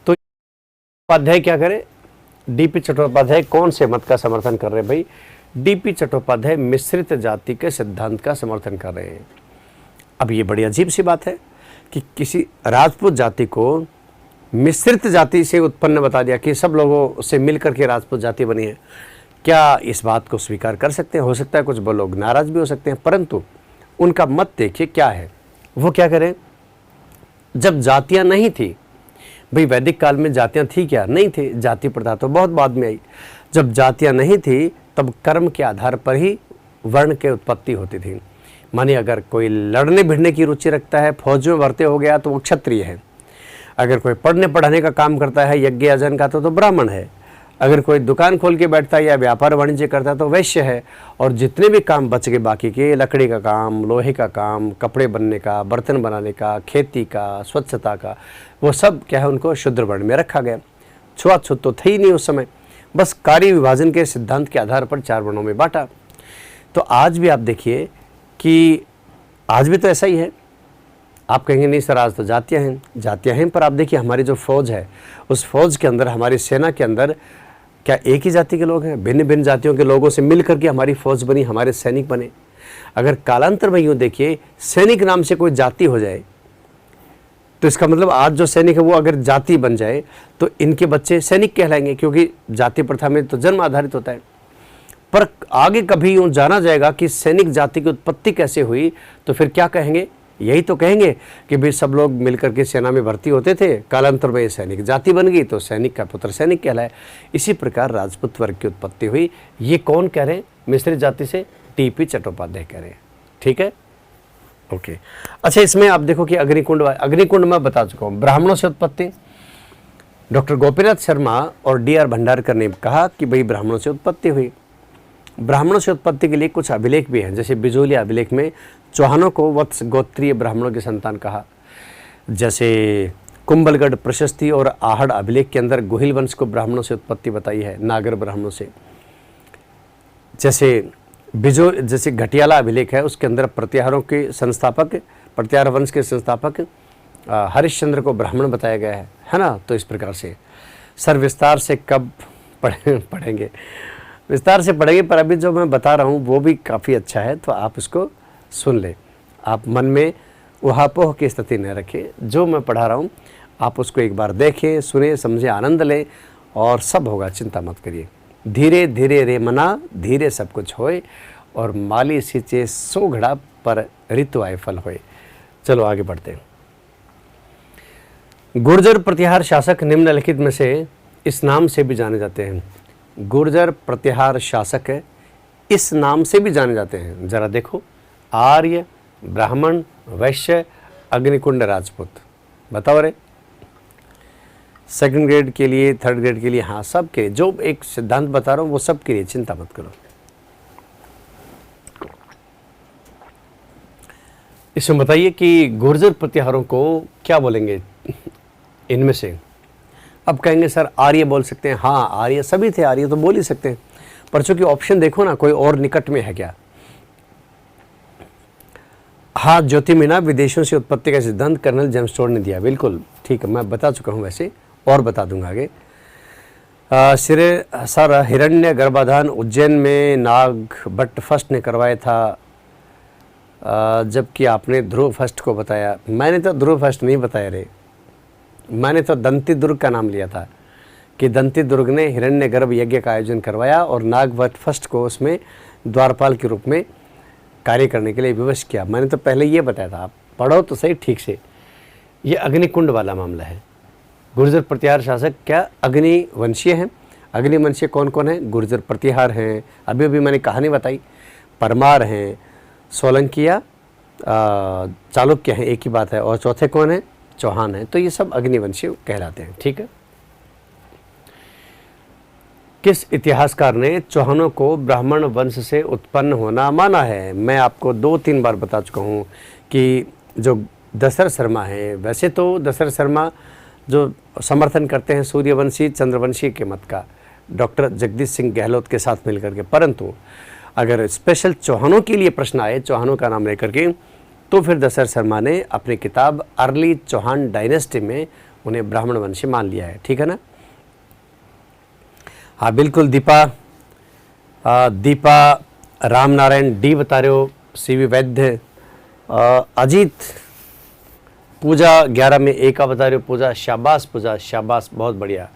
तो उपाध्याय क्या करें? D.P. चट्टोपाध्याय कौन से मत का समर्थन कर रहे हैं भाई? D.P. चट्टोपाध्याय मिश्रित जाति के सिद्धांत का समर्थन कर रहे हैं। अब ये बड़ी अजीब सी बात है कि किसी राजपूत जाति को मिश्रित जाति से उत्पन्न बता दिया कि सब लोगों से मिलकर के राजपूत जाति बनी है। क्या इस बात को स्वीकार कर सकते हैं? हो सकता है कुछ लोग नाराज भी हो सकते हैं, परंतु उनका मत देखिए क्या है। वो क्या करें? जब जातियां नहीं थी भाई, वैदिक काल में जातियां थी क्या? नहीं थी। जाति प्रथा तो बहुत बाद में आई। जब जातियां नहीं थी तब कर्म के आधार पर ही वर्ण की उत्पत्ति होती थी। मानिए अगर कोई लड़ने भिड़ने की रुचि रखता है, फौज में भर्ती हो गया तो वो क्षत्रिय है। अगर कोई पढ़ने पढ़ाने का काम करता है, यज्ञ याजन का, तो ब्राह्मण है। अगर कोई दुकान खोल के बैठता है या व्यापार वाणिज्य करता है तो वैश्य है। और जितने भी काम बच गए बाकी के, लकड़ी का काम, लोहे का काम, कपड़े बनने का, बर्तन बनाने का, खेती का, स्वच्छता का, वो सब क्या है, उनको शूद्र वर्ण में रखा गया। छुआछूत तो थे ही नहीं उस समय, बस कार्य विभाजन के सिद्धांत के आधार पर 4 वर्णों में बांटा। तो आज भी आप देखिए कि आज भी तो ऐसा ही है। आप कहेंगे नहीं सर आज तो जातियाँ हैं, पर आप देखिए हमारी जो फौज है, उस फौज के अंदर, हमारी सेना के अंदर क्या एक ही जाति के लोग हैं? भिन्न भिन्न जातियों के लोगों से मिल करके हमारी फौज बनी, हमारे सैनिक बने। अगर कालांतर में यूँ देखिए सैनिक नाम से कोई जाति हो जाए तो इसका मतलब आज जो सैनिक है वो अगर जाति बन जाए तो इनके बच्चे सैनिक कहलाएंगे, क्योंकि जाति प्रथा में तो जन्म आधारित होता है। पर आगे कभी यूँ जाना जाएगा कि सैनिक जाति की उत्पत्ति कैसे हुई, तो फिर क्या कहेंगे? यही तो कहेंगे कि भाई सब लोग मिलकर के सेना में भर्ती होते थे, कालांतर में सैनिक जाति बन गई तो सैनिक का पुत्र सैनिक कहलाए। इसी प्रकार राजपूत वर्ग की उत्पत्ति हुई। ये कौन कह रहे हैं? मिश्रित जाति से टीपी चट्टोपाध्याय कह रहे हैं। ठीक है, ओके। अच्छा, इसमें आप देखो कि अग्निकुंड मैं बता चुका हूँ। ब्राह्मणों से उत्पत्ति, डॉक्टर गोपीनाथ शर्मा और डी.आर. भंडारकर ने कहा कि भाई ब्राह्मणों से उत्पत्ति हुई। ब्राह्मणों से उत्पत्ति के लिए कुछ अभिलेख भी हैं, जैसे बिजोली अभिलेख में चौहानों को वत्स गोत्रीय ब्राह्मणों की संतान कहा। जैसे कुंभलगढ़ प्रशस्ति और आहड़ अभिलेख के अंदर गोहिल वंश को ब्राह्मणों से उत्पत्ति बताई है, नागर ब्राह्मणों से। जैसे घटियाला अभिलेख है, उसके अंदर प्रत्याहार वंश के संस्थापक हरिश्चंद्र को ब्राह्मण बताया गया है ना। तो इस प्रकार से सर विस्तार से कब पढ़ेंगे, विस्तार से पढ़ेंगे, पर अभी जो मैं बता रहा हूँ वो भी काफ़ी अच्छा है, तो आप इसको सुन लें। आप मन में उहापोह की स्थिति न रखें, जो मैं पढ़ा रहा हूँ आप उसको एक बार देखें, सुने, समझें, आनंद लें और सब होगा, चिंता मत करिए। धीरे धीरे रे मना, धीरे सब कुछ होए, और माली सींचे 100 घड़ा पर ऋतु आए फल होए। चलो आगे बढ़ते हैं। गुर्जर प्रतिहार शासक निम्नलिखित में से इस नाम से भी जाने जाते हैं। गुर्जर प्रतिहार शासक इस नाम से भी जाने जाते हैं। जरा देखो, आर्य, ब्राह्मण, वैश्य, अग्निकुंड, राजपूत। बताओ रे, सेकंड ग्रेड के लिए, थर्ड ग्रेड के लिए, हाँ सब के, जो एक सिद्धांत बता रहा हूँ वो सब के लिए, चिंता मत करो। इसमें बताइए कि गुर्जर प्रतिहारों को क्या बोलेंगे इनमें से? अब कहेंगे सर आर्य बोल सकते हैं। हाँ, आर्य सभी थे, आर्य तो बोल ही सकते हैं, पर चूंकि ऑप्शन देखो ना, कोई और निकट में है क्या? हाँ, ज्योति मीना विदेशों से उत्पत्ति का सिद्धांत कर्नल जेम्सटोन ने दिया। बिल्कुल ठीक है, मैं बता चुका हूँ, वैसे और बता दूंगा आगे। सर हिरण्य गर्भाधान उज्जैन में नाग भट्ट फर्स्ट ने करवाया था, जबकि आपने ध्रुव फर्स्ट को बताया। मैंने तो ध्रुव फर्स्ट नहीं बताया रे, मैंने तो दंती दुर्ग का नाम लिया था कि दंती दुर्ग ने हिरण्य गर्भ यज्ञ का आयोजन करवाया और नाग भट्ट फर्स्ट को उसमें द्वारपाल के रूप में कार्य करने के लिए विवश किया। मैंने तो पहले ये बताया था, आप पढ़ो तो सही ठीक से। ये अग्निकुंड वाला मामला है। गुर्जर प्रतिहार शासक क्या अग्निवंशीय हैं? अग्निवंशीय कौन कौन है? गुर्जर प्रतिहार हैं, अभी अभी मैंने कहानी बताई, परमार हैं, सोलंकिया, चालुक्य हैं, एक ही बात है, और चौथे कौन है? चौहान है। तो ये सब अग्निवंशीय कहलाते हैं। ठीक है। किस इतिहासकार ने चौहानों को ब्राह्मण वंश से उत्पन्न होना माना है? मैं आपको 2-3 बार बता चुका हूँ कि जो दशरथ शर्मा है, वैसे तो दशरथ शर्मा जो समर्थन करते हैं सूर्यवंशी चंद्रवंशी के मत का, डॉक्टर जगदीश सिंह गहलोत के साथ मिलकर के, परंतु अगर स्पेशल चौहानों के लिए प्रश्न आए, चौहानों का नाम लेकर के, तो फिर दशरथ शर्मा ने अपनी किताब अर्ली चौहान डायनेस्टी में उन्हें ब्राह्मण वंशी मान लिया है। ठीक है ना? हाँ बिल्कुल। दीपा राम नारायण डी बता रहे हो, सीवी वैद्य, अजीत पूजा 11 में ए का बता रहे हो, पूजा, शाबाश पूजा, शाबाश, बहुत बढ़िया,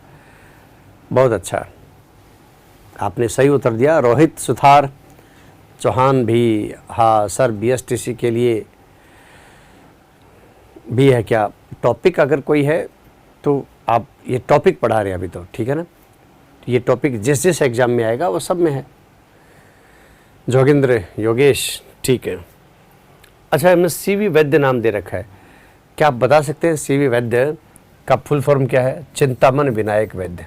बहुत अच्छा, आपने सही उत्तर दिया। रोहित सुथार चौहान भी, हाँ सर BSTC के लिए भी है क्या टॉपिक? अगर कोई है तो आप ये टॉपिक पढ़ा रहे हैं अभी तो, ठीक है ना? ये टॉपिक जिस जिस एग्जाम में आएगा वो सब में है। जोगिंद्र योगेश, ठीक है। अच्छा, हमने CV वैद्य नाम दे रखा है, क्या आप बता सकते हैं CV वैद्य का फुल फॉर्म क्या है? चिंतामन विनायक वैद्य,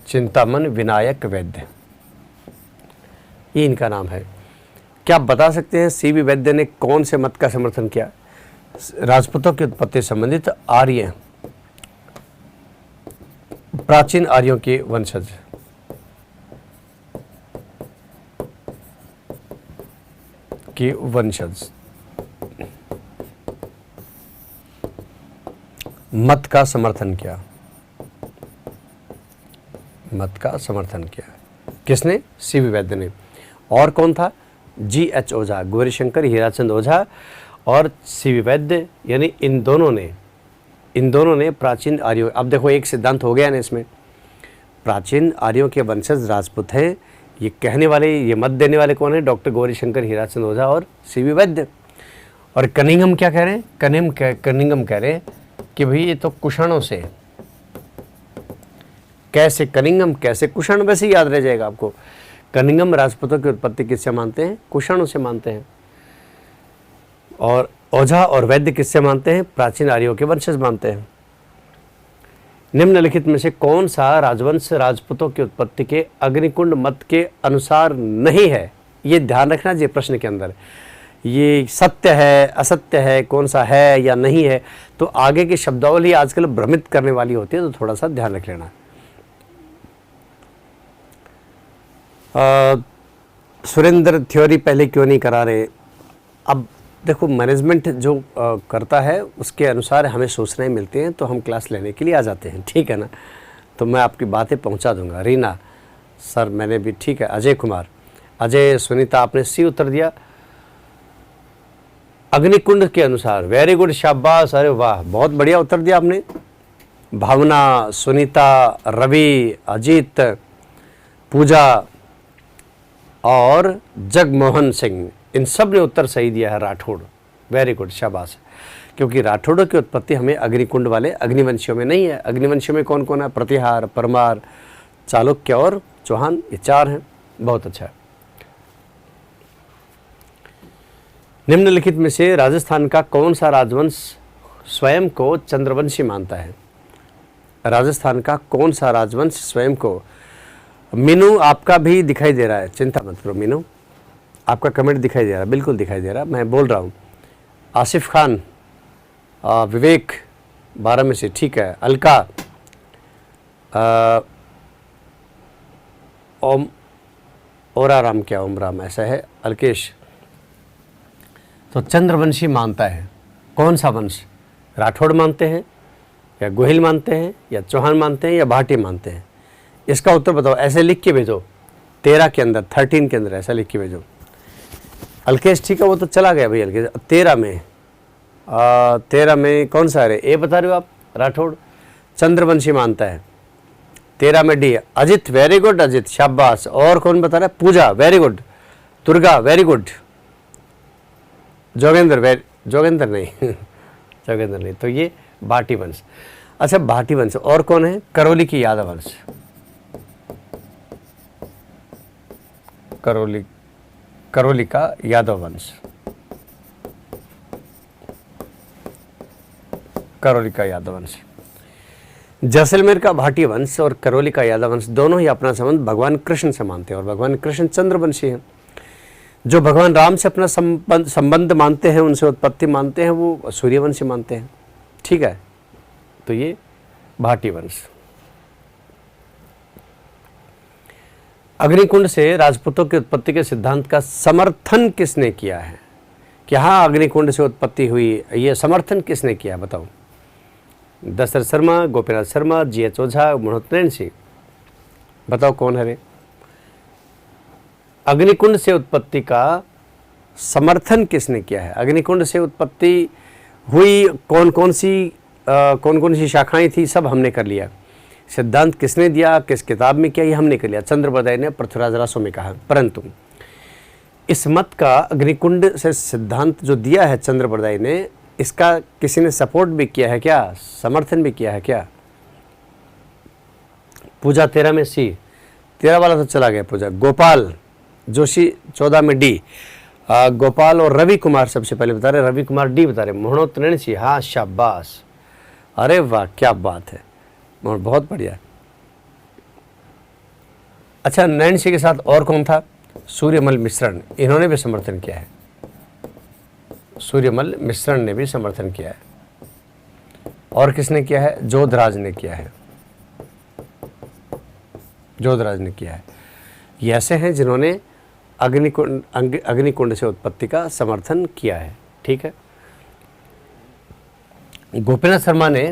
चिंतामन विनायक वैद्य, ये इनका नाम है। क्या आप बता सकते हैं CV वैद्य ने कौन से मत का समर्थन किया? राजपूतों की उत्पत्ति संबंधित आर्य, प्राचीन आर्यों के वंशज, मत का समर्थन किया, मत का समर्थन किया किसने? CV वैद्य ने। और कौन था? GH ओझा, गौरीशंकर हीराचंद ओझा और CV वैद्य, यानी इन दोनों ने प्राचीन आर्यों, अब देखो एक सिद्धांत हो गया ना इसमें, प्राचीन आर्यों के वंशज राजपूत हैं, ये कहने वाले, ये मत देने वाले कौन है? डॉक्टर गौरीशंकर हीराचंद ओझा और सीवी वैद्य। और कनिंघम क्या कह रहे हैं? कनिंघम कह रहे हैं कि भाई ये तो कुषाणों से, कैसे कनिंघम कैसे कुषाण, वैसे ही याद रह जाएगा आपको। कनिंघम राजपूतों की उत्पत्ति किससे मानते हैं? कुषाणों से मानते हैं। और ओझा और वैद्य किससे मानते हैं? प्राचीन आर्यों के वंशज मानते हैं। निम्नलिखित में से कौन सा राजवंश राजपूतों की उत्पत्ति के अग्निकुंड मत के अनुसार नहीं है? ये ध्यान रखना जी प्रश्न के अंदर, ये सत्य है असत्य है, कौन सा है या नहीं है। तो आगे की शब्दावली आजकल भ्रमित करने वाली होती है, तो थोड़ा सा ध्यान रख लेना। सुरेंद्र थ्योरी पहले क्यों नहीं करा रहे? अब देखो, मैनेजमेंट जो करता है उसके अनुसार हमें सूचनाएं मिलती हैं, तो हम क्लास लेने के लिए आ जाते हैं, ठीक है ना। तो मैं आपकी बातें पहुंचा दूंगा। रीना सर मैंने भी, ठीक है। अजय कुमार, अजय सुनीता आपने सी उत्तर दिया अग्निकुंड के अनुसार, वेरी गुड, शाबाश, अरे वाह, बहुत बढ़िया उत्तर दिया आपने। भावना, सुनीता, रवि, अजीत, पूजा और जगमोहन सिंह, इन सब ने उत्तर सही दिया है। राठौड़, वेरी गुड, शाबाश। क्योंकि राठौड़ों की उत्पत्ति हमें अग्निकुंड वाले अग्निवंशियों में नहीं है। अग्निवंशियों में कौन कौन है? प्रतिहार, परमार, चालुक्य और चौहान, ये 4 हैं। बहुत अच्छा है। निम्नलिखित में से राजस्थान का कौन सा राजवंश स्वयं को चंद्रवंशी मानता है? राजस्थान का कौन सा राजवंश स्वयं को? मीनू आपका भी दिखाई दे रहा है, चिंता मत करो मीनू, आपका कमेंट दिखाई दे रहा है, बिल्कुल दिखाई दे रहा है, मैं बोल रहा हूँ। आसिफ खान, विवेक 12 में से, ठीक है। अलका, ओम ओरा राम, क्या ओम राम ऐसा है। अलकेश, तो चंद्रवंशी मानता है। कौन सा वंश? राठौड़ मानते हैं या गोहिल मानते हैं या चौहान मानते हैं या भाटी मानते हैं? इसका उत्तर बताओ, ऐसे लिख के भेजो 13 के अंदर, 13 के अंदर ऐसा लिख के भेजो। अलकेश, ठीक है, वो तो चला गया भाई। अलकेश 13 में कौन सा है? ए बता रहे हो आप? राठौड़ चंद्रवंशी मानता है। 13 में D. Ajit, very good Ajit, शाबाश। और कौन बता रहा है? Pooja, very good. Durga, very good. Jogendra, Jogendra नहीं जोगेंद्र नहीं, तो ये भाटी वंश। अच्छा, भाटी वंश। और कौन है? करौली की यादव वंश, करौली का यादव वंश, करौली का यादव वंश। जैसलमेर का भाटी वंश और करौली का यादव वंश दोनों ही अपना संबंध भगवान कृष्ण से मानते हैं, और भगवान कृष्ण चंद्रवंशी हैं। जो भगवान राम से अपना संबंध मानते हैं, उनसे उत्पत्ति मानते हैं, वो सूर्यवंशी मानते हैं, ठीक है। तो ये भाटी वंश। अग्निकुंड से राजपूतों की उत्पत्ति के सिद्धांत का समर्थन किसने किया है? कि हाँ अग्निकुंड से उत्पत्ति हुई, ये समर्थन किसने किया? बताओ। दशरथ शर्मा, गोपीनाथ शर्मा, GH ओझा, मनोत्रेण सिंह, बताओ कौन है रे? अग्निकुंड से उत्पत्ति का समर्थन किसने किया है? अग्निकुंड से उत्पत्ति हुई, कौन कौन सी शाखाएं थी, सब हमने कर लिया। सिद्धांत किसने दिया, किस किताब में किया, ये हमने कर लिया। चंद्रबरदाई ने पृथ्वीराज रासो में कहा। परंतु इस मत का अग्निकुंड से सिद्धांत जो दिया है चंद्रबरदाई ने, इसका किसी ने सपोर्ट भी किया है क्या? समर्थन भी किया है क्या? पूजा 13 में सी, 13 वाला तो चला गया पूजा। गोपाल जोशी 14 में डी। गोपाल और रवि कुमार सबसे पहले बता रहे, रवि कुमार डी बता रहे। मोहनोत्रण सिंह, हाँ शाबाश, अरे वाह क्या बात है, बहुत बढ़िया। अच्छा, नैन सिंह के साथ और कौन था? सूर्यमल मिश्रण, इन्होंने भी समर्थन किया है। सूर्यमल मिश्रण ने भी समर्थन किया है। और किसने किया है? जोधराज ने किया है, जोधराज ने किया है। ये ऐसे हैं जिन्होंने अग्निकुंड से उत्पत्ति का समर्थन किया है, ठीक है। गोपीनाथ शर्मा ने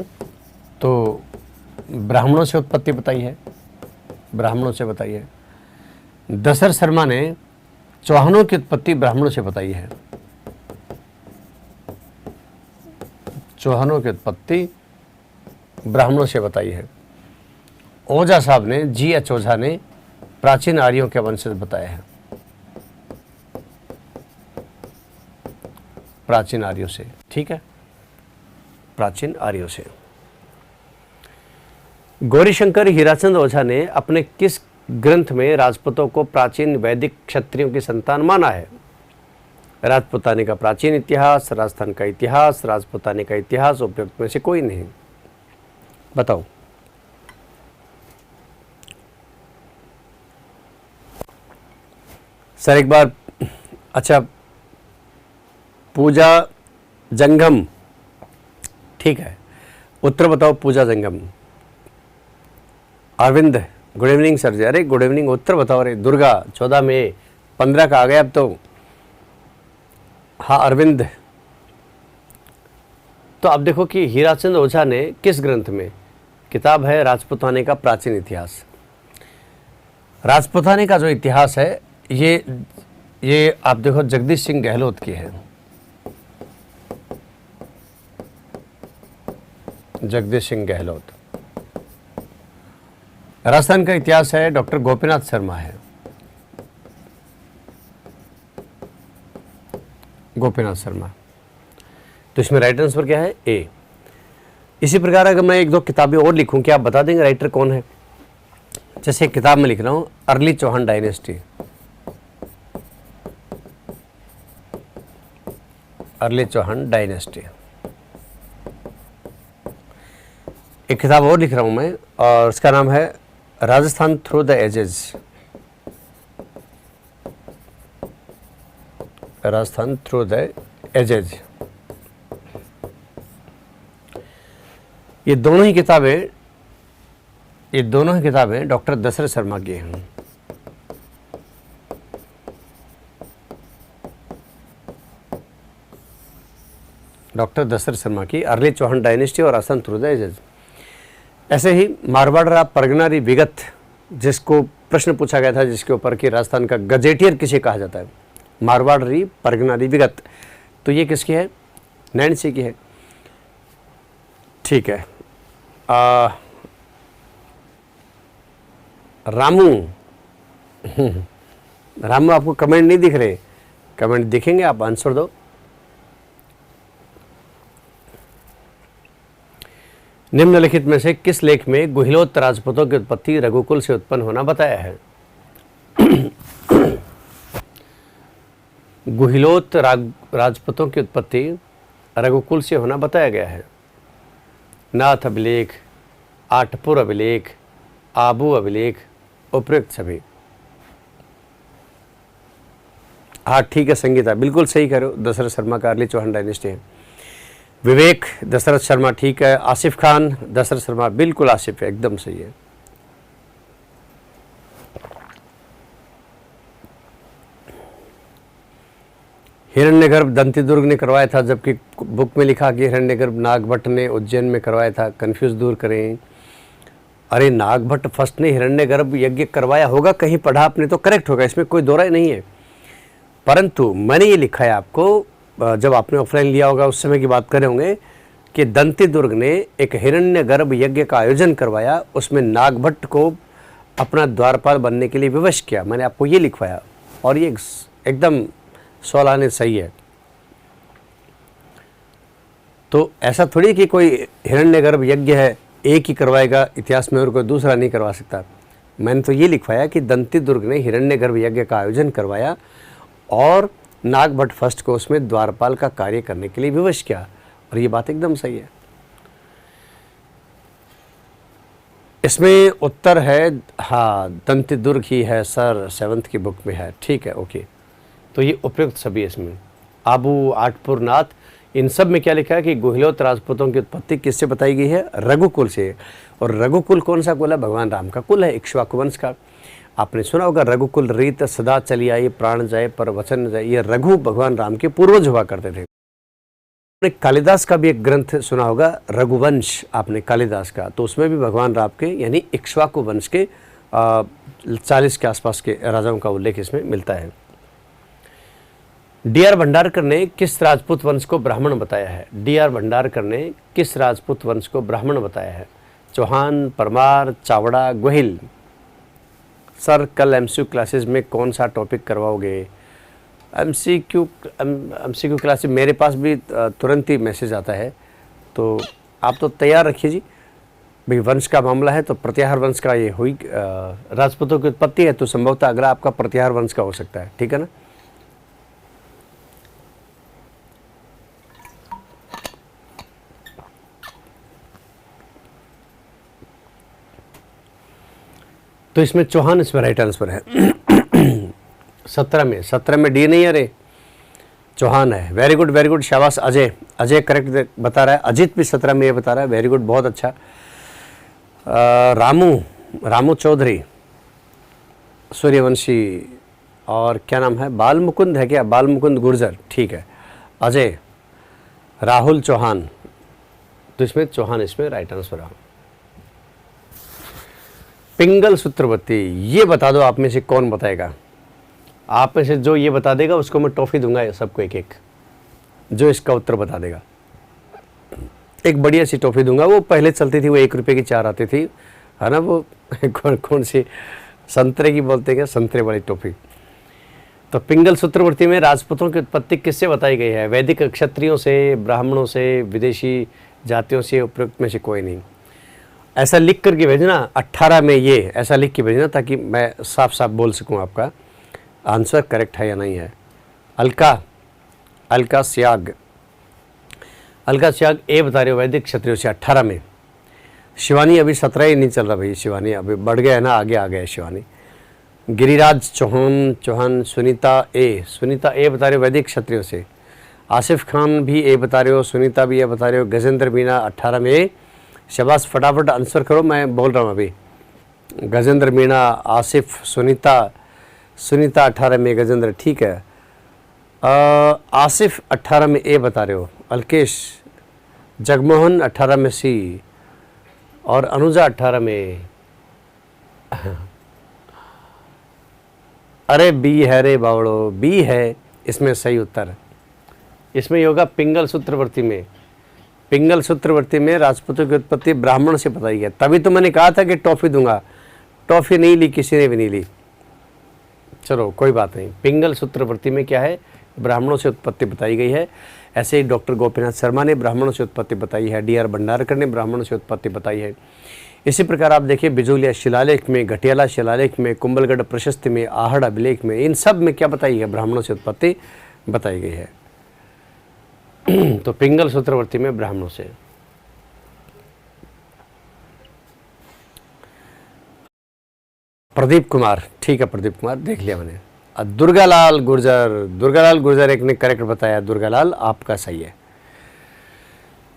तो ब्राह्मणों से उत्पत्ति बताई है, ब्राह्मणों से बताई है। दशरथ शर्मा ने चौहानों की उत्पत्ति ब्राह्मणों से बताई है, चौहानों की उत्पत्ति ब्राह्मणों से बताई है। ओझा साहब ने, GH ओझा ने प्राचीन आर्यों के वंशज बताए हैं, प्राचीन आर्यों से, ठीक है, प्राचीन आर्यों से। गौरीशंकर हीराचंद ओझा ने अपने किस ग्रंथ में राजपूतों को प्राचीन वैदिक क्षत्रियों की संतान माना है? राजपूताने का प्राचीन इतिहास, राजस्थान का इतिहास, राजपूताने का इतिहास, उपयुक्त में से कोई नहीं, बताओ। सर एक बार, अच्छा, पूजा जंगम, ठीक है, उत्तर बताओ। पूजा जंगम। अरविंद, गुड इवनिंग सर जी। अरे गुड इवनिंग, उत्तर बताओ। अरे दुर्गा, 14 मई, 15 का आ गया अब तो। हाँ अरविंद, तो अब देखो कि हीराचंद ओझा ने किस ग्रंथ में, किताब है राजपूताने का प्राचीन इतिहास। राजपूताने का जो इतिहास है ये आप देखो जगदीश सिंह गहलोत की है, जगदीश सिंह गहलोत। राजस्थान का इतिहास है डॉक्टर गोपीनाथ शर्मा है, गोपीनाथ शर्मा। तो इसमें राइट आंसर क्या है? ए। इसी प्रकार अगर मैं एक दो किताबें और लिखूं, क्या आप बता देंगे राइटर कौन है? जैसे एक किताब में लिख रहा हूं, early Chauhan dynasty, early Chauhan dynasty. एक किताब और लिख रहा हूं मैं, और उसका नाम है Rajasthan through the ages, Rajasthan through the ages. ये दोनों ही किताबें डॉक्टर दशरथ शर्मा की हैं। डॉक्टर दशरथ शर्मा की अर्ली चौहान डायनेस्टी और राजस्थान थ्रू द एजेज। ऐसे ही मारवाड़ परगनारी विगत, जिसको प्रश्न पूछा गया था जिसके ऊपर कि राजस्थान का गजेटियर किसे कहा जाता है, मारवाड़ी परगनारी विगत, तो ये किसकी है? नैन्सी की है, ठीक है। रामू रामू आपको कमेंट नहीं दिख रहे, कमेंट दिखेंगे, आप आंसर दो। निम्नलिखित में से किस लेख में गुहिलोत राजपूतों की उत्पत्ति रघुकुल से उत्पन्न होना बताया है? गुहिलोत राजपूतों की उत्पत्ति रघुकुल से होना बताया गया है। नाथ अभिलेख, आठपुर अभिलेख, आबू अभिलेख, उपयुक्त सभी। हाँ ठीक है संगीता, बिल्कुल सही करो। दशरथ शर्मा का अर्ली चौहान डायनेस्टी है। विवेक, दशरथ शर्मा ठीक है। आसिफ खान, दशरथ शर्मा, बिल्कुल आसिफ है, एकदम सही है। हिरण्यगर्भ दंतीदुर्ग ने करवाया था, जबकि बुक में लिखा कि हिरण्यगर्भ नागभट्ट ने उज्जैन में करवाया था। कंफ्यूज दूर करें। अरे नागभट्ट फर्स्ट ने हिरण्यगर्भ यज्ञ करवाया होगा, कहीं पढ़ा आपने तो करेक्ट होगा, इसमें कोई दो राय नहीं है। परंतु मैंने ये लिखा है आपको, जब आपने ऑफलाइन लिया होगा उस समय की बात कर रहे होंगे, कि दंतीदुर्ग ने एक हिरण्यगर्भ यज्ञ का आयोजन करवाया, उसमें नागभट्ट को अपना द्वारपाल बनने के लिए विवश किया। मैंने आपको ये लिखवाया और ये एकदम 16 आने सही है। तो ऐसा थोड़ी कि कोई हिरण्यगर्भ यज्ञ है एक ही करवाएगा इतिहास में और कोई दूसरा नहीं करवा सकता। मैंने तो ये लिखवाया कि दंतीदुर्ग ने हिरण्यगर्भ यज्ञ का आयोजन करवाया और नागभट्ट फर्स्ट को उसमें द्वारपाल का कार्य करने के लिए विवश किया, और ये बात एकदम सही है। इसमें उत्तर है हाँ दंतीदुर्ग ही है सर, 7th की बुक में है, ठीक है ओके। तो ये उपयुक्त सभी इसमें। आबू, आठपुर, नाथ, इन सब में क्या लिखा है कि गुहिलोत राजपूतों की उत्पत्ति किससे बताई गई है? रघुकुल से। और रघुकुल कौन सा कुल है? भगवान राम का कुल है, इक्ष्वाकु वंश का। आपने सुना होगा रघुकुल रीत सदा चली आई, प्राण जाए पर वचन जाए। ये रघु भगवान राम के पूर्वज हुआ करते थे। आपने कालिदास का भी एक ग्रंथ सुना होगा रघुवंश, आपने कालिदास का, तो उसमें भी भगवान राम के यानी इक्ष्वाकु वंश के 40 के आसपास के राजाओं का उल्लेख इसमें मिलता है। डी आर भंडारकर ने किस राजपूत वंश को ब्राह्मण बताया है? डी आर भंडारकर ने किस राजपूत वंश को ब्राह्मण बताया है? चौहान, परमार, चावड़ा, गोहिल। सर कल एमसीक्यू क्लासेस में कौन सा टॉपिक करवाओगे? एमसीक्यू क्लासेस मेरे पास भी तुरंत ही मैसेज आता है, तो आप तो तैयार रखिए जी। भाई वंश का मामला है तो प्रत्याहार वंश का ये हुई, राजपूतों की उत्पत्ति है तो संभवतः अगला आपका प्रत्याहार वंश का हो सकता है, ठीक है ना। तो इसमें चौहान इसमें राइट आंसर है। 17 में डी नहीं है रे, चौहान है। वेरी गुड शाबाश अजय करेक्ट बता रहा है। अजित भी 17 में ये बता रहा है, वेरी गुड, बहुत अच्छा। रामू चौधरी सूर्यवंशी, और क्या नाम है, बाल मुकुंद है क्या, बाल मुकुंद गुर्जर, ठीक है। अजय, राहुल चौहान, तो इसमें चौहान इसमें राइट आंसर है। पिंगल सूत्रवती, ये बता दो आप में से कौन बताएगा? आप में से जो ये बता देगा उसको मैं टॉफी दूंगा सबको एक एक, जो इसका उत्तर बता देगा एक बढ़िया सी टॉफी दूंगा। वो पहले चलती थी, वो 1 रुपये की 4 आती थी, है ना, वो कौन सी संतरे की बोलते हैं, संतरे वाली टॉफी। तो पिंगल सूत्रवृत्ति में राजपूतों की उत्पत्ति किससे बताई गई है? वैदिक क्षत्रियों से, ब्राह्मणों से, विदेशी जातियों से, उपयुक्त में से कोई नहीं। ऐसा लिख करके भेजना 18 में, ये ऐसा लिख के भेजना ताकि मैं साफ साफ बोल सकूं आपका आंसर करेक्ट है या नहीं है। अलका स्याग ए बता रहे हो वैदिक क्षत्रियों से 18 में। शिवानी अभी 17 ही नहीं चल रहा भाई, शिवानी अभी बढ़ गया है ना, आगे आ गया शिवानी। गिरिराज चौहान सुनीता ए बता रहे हो वैदिक क्षत्रियों से। आसिफ खान भी ए बता रहे हो, सुनीता भी ए बता रहे हो। गजेंद्र मीणा 18 में, शाबाश फटाफट आंसर करो, मैं बोल रहा हूँ अभी। गजेंद्र मीणा, आसिफ, सुनीता 18 में, गजेंद्र ठीक है। आसिफ 18 में ए बता रहे हो। अलकेश, जगमोहन 18 में सी, और अनुजा 18 में। अरे बी है रे बावड़ो, बी है इसमें सही उत्तर। इसमें होगा पिंगल सूत्रवृत्ति में। पिंगल सूत्रवृत्ति में राजपूतों की उत्पत्ति ब्राह्मण से बताई है। तभी तो मैंने कहा था कि टॉफी दूंगा, टॉफी नहीं ली, किसी ने भी नहीं ली। चलो कोई बात नहीं। पिंगल सूत्रवृत्ति में क्या है, ब्राह्मणों से उत्पत्ति बताई गई है। ऐसे ही डॉक्टर गोपीनाथ शर्मा ने ब्राह्मणों से उत्पत्ति बताई है, DR भंडारकर ने ब्राह्मणों से उत्पत्ति बताई है। इसी प्रकार आप देखिए बिजूलिया शिलालेख में, घटियाला शिलालेख में, कुंभलगढ़ प्रशस्ति में, आहड़ अभिलेख में, इन सब में क्या बताई है, ब्राह्मणों से उत्पत्ति बताई गई है। तो पिंगल सूत्रवृत्ति में ब्राह्मणों से। प्रदीप कुमार, ठीक है, प्रदीप कुमार देख लिया मैंने। दुर्गालाल गुर्जर एक ने करेक्ट बताया। दुर्गालाल आपका सही है।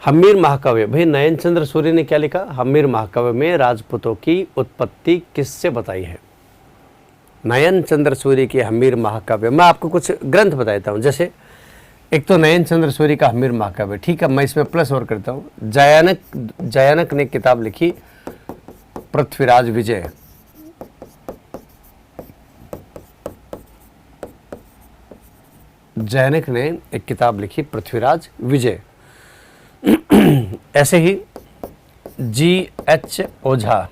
हम्मीर महाकाव्य, भाई नयन चंद्र सूर्य ने क्या लिखा? हम्मीर महाकाव्य में राजपूतों की उत्पत्ति किससे बताई है? नयन चंद्र सूर्य की हम्मीर महाकाव्य। मैं आपको कुछ ग्रंथ बताता हूँ, जैसे एक तो नयन चंद्र सूर्य का हम्मीर महाकाव्य, ठीक है, मैं इसमें प्लस और करता हूँ। जयानक ने किताब लिखी पृथ्वीराज विजय। जैनक ने एक किताब लिखी पृथ्वीराज विजय। ऐसे ही GH ओझा,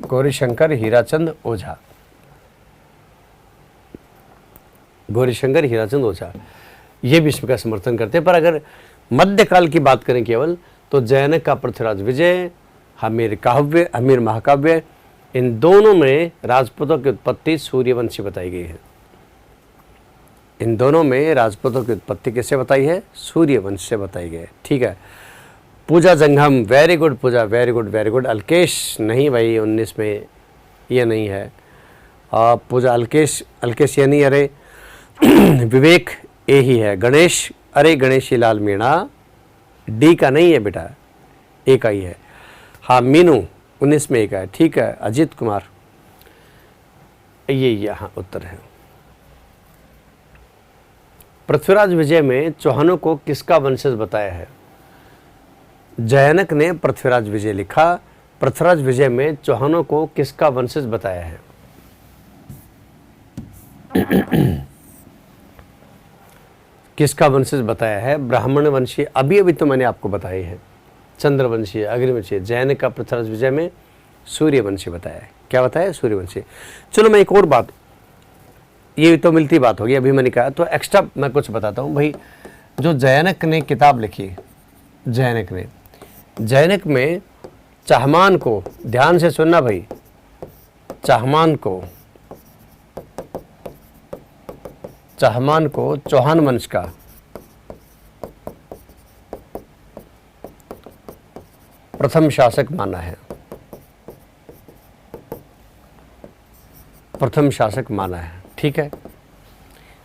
गौरीशंकर हीराचंद ओझा, ये भी इसका समर्थन करते हैं। पर अगर मध्यकाल की बात करें केवल, तो जैनक का पृथ्वीराज विजय, हम्मीर महाकाव्य, इन दोनों में राजपूतों की उत्पत्ति सूर्यवंशी बताई गई है। इन दोनों में राजपूतों की उत्पत्ति किससे बताई है? सूर्यवंश से बताई गई है, ठीक है। पूजा जंघम, वेरी गुड पूजा, वेरी गुड। अलकेश नहीं भाई, 19 में ये नहीं है। पूजा अलकेश ये नहीं, अरे विवेक ए ही है। गणेश, अरे गणेशी लाल मीणा डी का नहीं है बेटा, ए का ही है। हाँ मीनू 19 में ए का है, ठीक है। अजीत कुमार, ये यहाँ उत्तर है। पृथ्वीराज विजय में चौहानों को किसका वंशज बताया है? जैनक ने पृथ्वीराज विजय लिखा। पृथ्वीराज विजय में चौहानों को किसका वंशज बताया है? किसका वंशज बताया है? ब्राह्मण वंशीय, अभी तो मैंने आपको बताई है। चंद्रवंशीय, अग्निवंशीय। जैनक का पृथ्वीराज विजय में सूर्यवंशी बताया है। क्या बताया? सूर्यवंशी। चलो मैं एक और बात, ये तो मिलती बात होगी, अभी मैंने कहा तो एक्स्ट्रा मैं कुछ बताता हूँ भाई। जो जैनक ने किताब लिखी, जैनक में चाहमान को, ध्यान से सुनना भाई, चाहमान को चौहान वंश का प्रथम शासक माना है, ठीक है।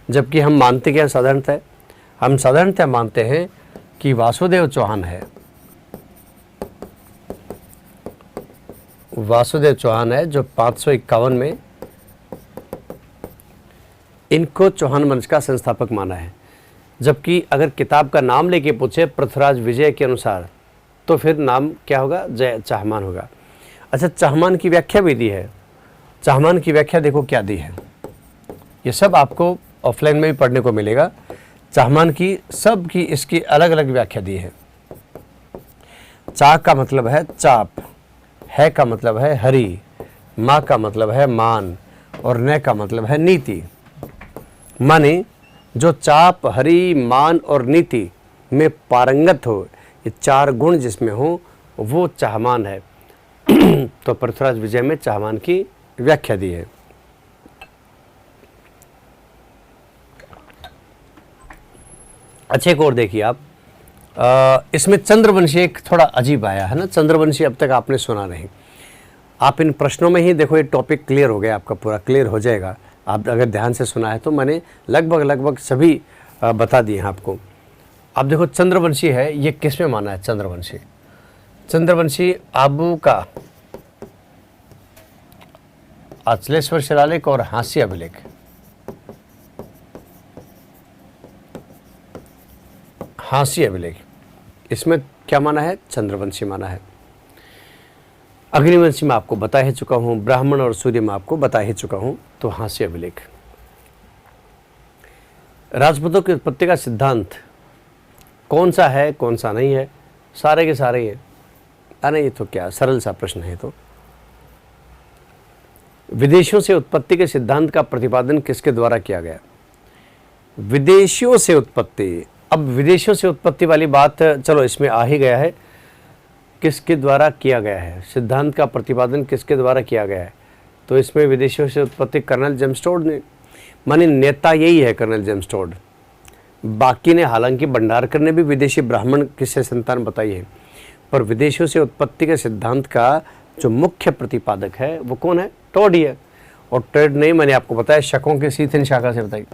जबकि हम मानते क्या साधारणतः, हम साधारणतः मानते हैं कि वासुदेव चौहान है, जो 551 में इनको चौहान वंश का संस्थापक माना है। जबकि अगर किताब का नाम लेके पूछे पृथ्वीराज विजय के अनुसार तो फिर नाम क्या होगा? चाहमान होगा। अच्छा, चाहमान की व्याख्या भी दी है। चाहमान की व्याख्या देखो क्या दी है, ये सब आपको ऑफलाइन में भी पढ़ने को मिलेगा। चाहमान की सब की इसकी अलग अलग व्याख्या दी है। चा का मतलब है चाप, है का मतलब है हरि, माँ का मतलब है मान, और न का मतलब है नीति। माने जो चाप, हरि, मान और नीति में पारंगत हो, ये 4 गुण जिसमें हो वो चाहमान है। तो पृथ्वीराज विजय में चाहमान की व्याख्या दी है। अच्छा, एक और देखिए आप, इसमें चंद्रवंशी एक थोड़ा अजीब आया है ना। चंद्रवंशी अब तक आपने सुना नहीं। आप इन प्रश्नों में ही देखो ये टॉपिक क्लियर हो गया, आपका पूरा क्लियर हो जाएगा। आप अगर ध्यान से सुना है तो मैंने लगभग सभी बता दिए हैं आपको। अब देखो चंद्रवंशी है, ये किस में माना है? चंद्रवंशी आबू का अचलेश्वर शिलालेख और हास्य अभिलेख, इसमें क्या माना है? चंद्रवंशी माना है। अग्निवंशी में आपको बता ही चुका हूं, ब्राह्मण और सूर्य में आपको बता ही चुका हूं, तो हास्य अभिलेख। राजपूतों की उत्पत्ति का सिद्धांत कौन सा है, कौन सा नहीं है? सारे के सारे हैं। अरे ये तो क्या सरल सा प्रश्न है। तो विदेशियों से उत्पत्ति के सिद्धांत का प्रतिपादन किसके द्वारा किया गया? विदेशियों से उत्पत्ति। अब विदेशियों से उत्पत्ति वाली बात चलो इसमें आ ही गया है, किसके द्वारा किया गया है? सिद्धांत का प्रतिपादन किसके द्वारा किया गया है? तो इसमें विदेशियों से उत्पत्ति कर्नल जेम्स टोड ने, माने नेता यही है कर्नल जेम्स टोड। बाकी ने, हालांकि भंडारकर ने भी विदेशी ब्राह्मण किससे संतान बताई है, पर विदेशियों से उत्पत्ति के सिद्धांत का जो मुख्य प्रतिपादक है वो कौन है? टोड ही है। और टोड नहीं, मैंने आपको बताया शकों की सीथियन शाखा से बताई,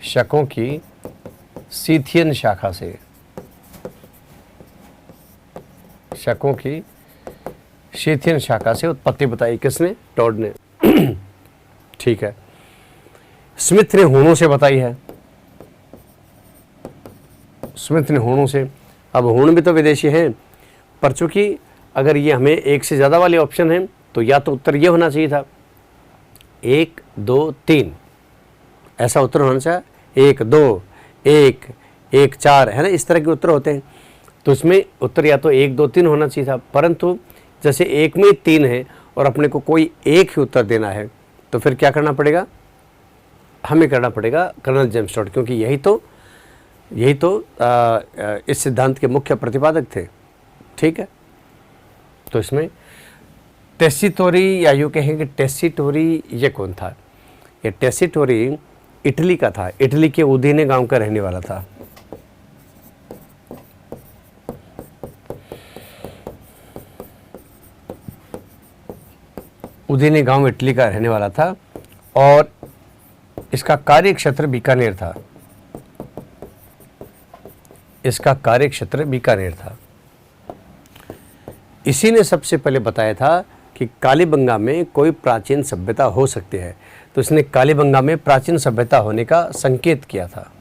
शकों की सीथियन शाखा से, शकों की सीथियन शाखा से उत्पत्ति बताई किसने? टोड ने। ठीक है। स्मिथ ने हूणों से बताई है, स्मिथ ने हूणों से। अब हूण भी तो विदेशी हैं, पर चूंकि अगर ये हमें एक से ज़्यादा वाले ऑप्शन हैं तो या तो उत्तर ये होना चाहिए था 1 2 3, ऐसा उत्तर होना चाहिए। 1 2 1 1 4 है ना, इस तरह के उत्तर होते हैं। तो इसमें उत्तर या तो 1 2 3 होना चाहिए था, परंतु जैसे एक में 3 है और अपने को कोई एक ही उत्तर देना है तो फिर क्या करना पड़ेगा? हमें करना पड़ेगा कर्नल जेम्स टोड, क्योंकि यही तो इस सिद्धांत के मुख्य प्रतिपादक थे। ठीक है। तो इसमें टेस्सीटोरी, या यूँ कहें कि टेस्सीटोरी, ये कौन था? ये टेस्सीटोरी इटली का था, इटली के उदीने गांव का रहने वाला था। उदीने गांव इटली का रहने वाला था और इसका कार्य क्षेत्र बीकानेर था, इसका कार्य क्षेत्र बीकानेर था। इसी ने सबसे पहले बताया था कि कालीबंगा में कोई प्राचीन सभ्यता हो सकती है, तो इसने कालीबंगा में प्राचीन सभ्यता होने का संकेत किया था।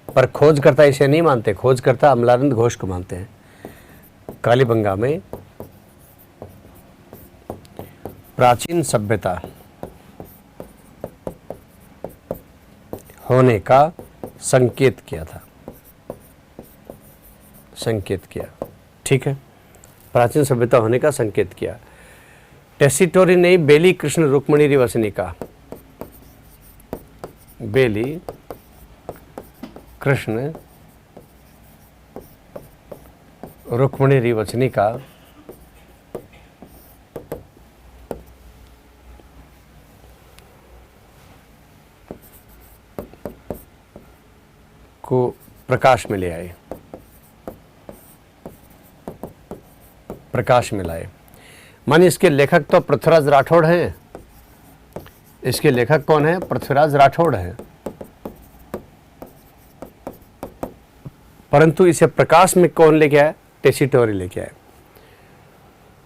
पर खोजकर्ता इसे नहीं मानते, खोजकर्ता अमलानंद घोष को मानते हैं। कालीबंगा में प्राचीन सभ्यता होने का संकेत किया था, संकेत किया। ठीक है। प्राचीन सभ्यता होने का संकेत किया। टेसिटोरी ने बेली कृष्ण रुक्मणी रिवसनी का, बेली कृष्ण रुक्मणी रिवचनी का को प्रकाश में ले आए, प्रकाश में लाए। माने इसके लेखक तो पृथ्वीराज राठौड़ हैं। इसके लेखक कौन है? पृथ्वीराज राठौड़ हैं। परंतु इसे प्रकाश में कौन लेके आया? टेसिटोरी लेके आए।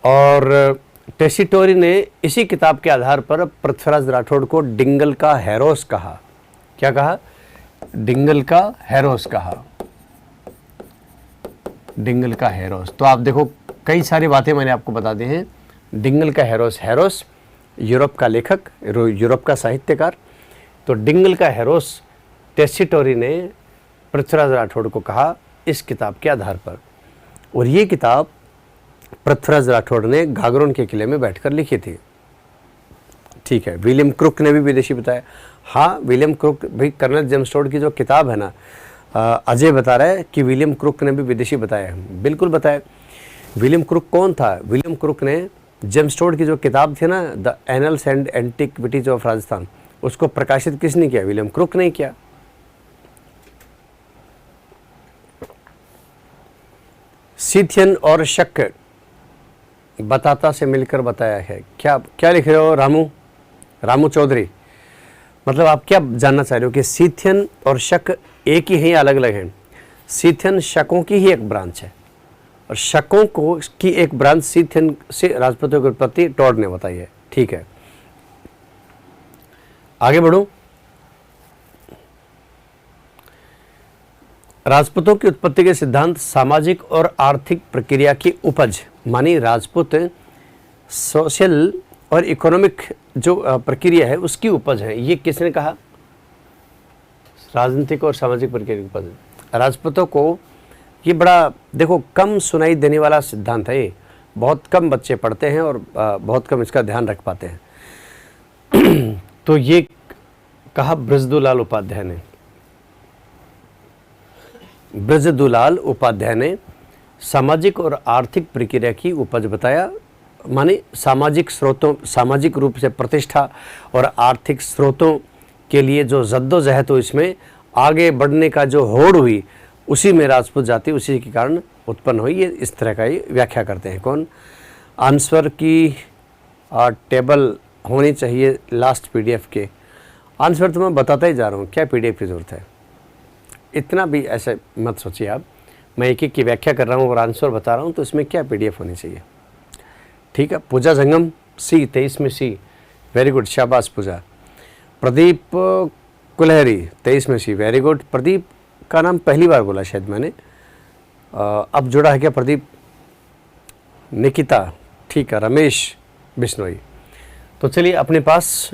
और टेसिटोरी ने इसी किताब के आधार पर पृथ्वीराज राठौड़ को डिंगल का हेरोस कहा। क्या कहा? डिंगल का हेरोस कहा, डिंगल का हेरोस। तो आप देखो कई सारी बातें मैंने आपको बता दी हैं। डिंगल का हेरोस, हेरोस यूरोप का लेखक, यूरोप का साहित्यकार। तो डिंगल का हेरोस टेसिटोरी ने पृथ्वीराज राठौड़ को कहा इस किताब के आधार पर। और ये किताब पृथ्वीराज राठौड़ ने घाघरोन के किले में बैठकर लिखी थी। ठीक है। विलियम क्रुक ने भी विदेशी बताया। हाँ, विलियम क्रुक भाई, कर्नल जेम्स टोड की जो किताब है ना, अजय बता रहा है कि विलियम क्रुक ने भी विदेशी बताया है। बिल्कुल बताया। विलियम क्रुक कौन था? विलियम क्रुक ने जेम्स टोड की जो किताब थी ना, the annuls and antiquities of Rajasthan, उसको प्रकाशित किसने किया? विलियम क्रुक ने किया। सीथियन और शक बताता से मिलकर बताया है। क्या क्या लिख रहे हो रामू चौधरी? मतलब आप क्या जानना चाह रहे हो कि सीथियन और शक एक ही हैं, अलग अलग हैं? सीथियन शकों की ही एक ब्रांच है और शकों को की एक ब्रांच सीथियन से राजपूतों की उत्पत्ति टॉड ने बताई है। ठीक है, आगे बढ़ो। राजपूतों की उत्पत्ति के सिद्धांत सामाजिक और आर्थिक प्रक्रिया की उपज, मानी राजपूत सोशल और इकोनॉमिक जो प्रक्रिया है उसकी उपज है। ये किसने कहा? राजनीतिक और सामाजिक प्रक्रिया की उपज। राजपूतों को ये बड़ा देखो कम सुनाई देने वाला सिद्धांत है। ये बहुत कम बच्चे पढ़ते हैं और बहुत कम इसका ध्यान रख पाते हैं। तो ये कहा ब्रजदुलाल उपाध्याय ने। ब्रजदुलाल उपाध्याय ने सामाजिक और आर्थिक प्रक्रिया की उपज बताया। माने सामाजिक स्रोतों, सामाजिक रूप से प्रतिष्ठा और आर्थिक स्रोतों के लिए जो जद्दोजहद हुई, इसमें आगे बढ़ने का जो होड़ हुई, उसी में राजपूत जाति उसी के कारण उत्पन्न हुई। ये इस तरह का ये व्याख्या करते हैं। कौन? आंसर की टेबल होनी चाहिए लास्ट पीडीएफ के। आंसर तो मैं बताता ही जा रहा हूँ, क्या पीडीएफ की ज़रूरत है? इतना भी ऐसे मत सोचिए आप। मैं एक एक की व्याख्या कर रहा हूँ और आंसर बता रहा हूँ, तो इसमें क्या पीडीएफ होनी चाहिए? ठीक है। पूजा जंगम सी, 23 में सी, वेरी गुड, शाबाश पूजा। प्रदीप कुलहरी 23 में सी, वेरी गुड। प्रदीप का नाम पहली बार बोला शायद मैंने, अब जुड़ा है क्या प्रदीप? निकिता, ठीक है। रमेश बिश्नोई। तो चलिए, अपने पास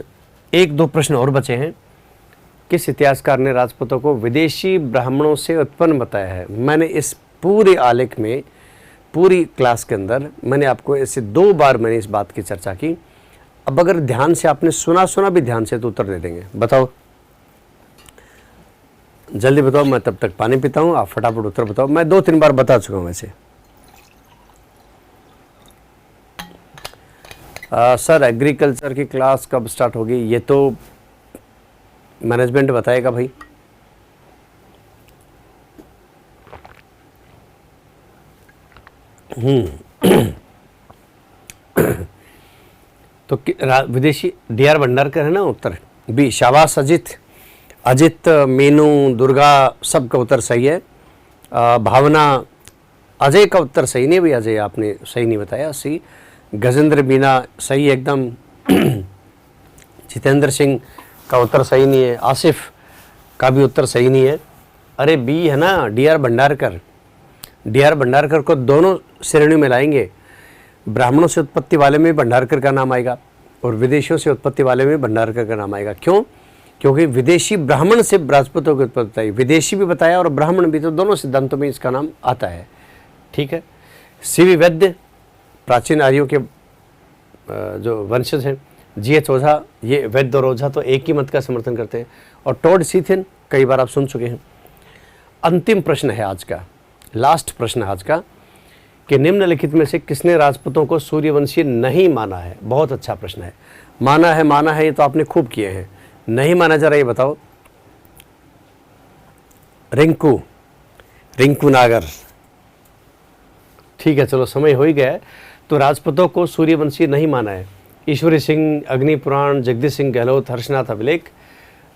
एक दो प्रश्न और बचे हैं। किस इतिहासकार ने राजपूतों को विदेशी ब्राह्मणों से उत्पन्न बताया है? मैंने इस पूरे आलेख में, पूरी क्लास के अंदर मैंने आपको ऐसे 2 बार मैंने इस बात की चर्चा की। अब अगर ध्यान से आपने सुना भी ध्यान से, तो उत्तर दे देंगे। बताओ, जल्दी बताओ, मैं तब तक पानी पीता हूँ, आप फटाफट उत्तर बताओ। मैं 2-3 बार बता चुका हूँ वैसे। सर एग्रीकल्चर की क्लास कब स्टार्ट होगी? ये तो मैनेजमेंट बताएगा भाई। तो विदेशी डीआर भंडारकर है ना उत्तर बी। शाबाश अजित, अजित, मीनू, दुर्गा, सबका उत्तर सही है। भावना, अजय का उत्तर सही नहीं भाई, अजय आपने सही नहीं बताया। सी। गजेंद्र बीना सही एकदम। जितेंद्र सिंह का उत्तर सही नहीं है। आसिफ का भी उत्तर सही नहीं है। अरे बी है ना, डीआर भंडारकर। डीआर भंडारकर को दोनों श्रेणियों में लाएंगे। ब्राह्मणों से उत्पत्ति वाले में भंडारकर का नाम आएगा और विदेशियों से उत्पत्ति वाले में भंडारकर का नाम आएगा। क्यों? क्योंकि विदेशी ब्राह्मण से राजपूतों की उत्पत्ति बताई, विदेशी भी बताया और ब्राह्मण भी, तो दोनों सिद्धांतों में इसका नाम आता है। ठीक है। सीवी वैद्य प्राचीन आर्यों के जो वंशज हैं, GH ओझा, ये वैद्य और ओझा तो एक ही मत का समर्थन करते हैं, और टॉड सीथिन कई बार आप सुन चुके हैं। अंतिम प्रश्न है आज का, लास्ट प्रश्न आज का, कि निम्नलिखित में से किसने राजपूतों को सूर्यवंशी नहीं माना है? बहुत अच्छा प्रश्न है। माना है ये तो आपने खूब किए हैं, नहीं माना जरा ये बताओ। रिंकू नागर, ठीक है, चलो समय हो ही गया है। तो राजपूतों को सूर्यवंशी नहीं माना है। ईश्वरी सिंह, अग्निपुराण, जगदीश सिंह गहलोत, हर्षनाथ अभिलेख।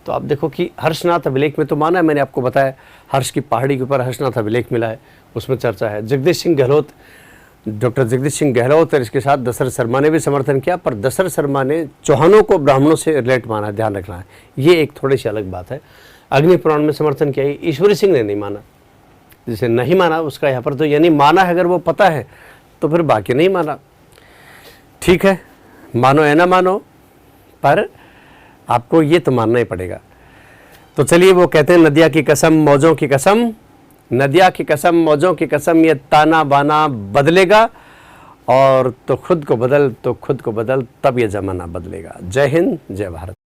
तो आप देखो कि हर्षनाथ अभिलेख में तो माना है, मैंने आपको बताया हर्ष की पहाड़ी के ऊपर हर्षनाथ अभिलेख मिला है, उसमें चर्चा है। जगदीश सिंह गहलोत, डॉक्टर जगदीश सिंह गहलोत, और इसके साथ दशरथ शर्मा ने भी समर्थन किया, पर दशरथ शर्मा ने चौहानों को ब्राह्मणों से रिलेट माना, ध्यान रखना है, ये एक थोड़ी सी अलग बात है। अग्निपुराण में समर्थन किया, ईश्वरी सिंह ने नहीं माना। जिसे नहीं माना उसका यहाँ पर तो यानी माना है, अगर वो पता है तो फिर बाकी नहीं माना। ठीक है, मानो या ना मानो, पर आपको ये तो मानना ही पड़ेगा। तो चलिए, वो कहते हैं नदिया की कसम मौजों की कसम, नदिया की कसम मौजों की कसम, ये ताना बाना बदलेगा, और तो खुद को बदल, तब ये ज़माना बदलेगा। जय हिंद, जय भारत।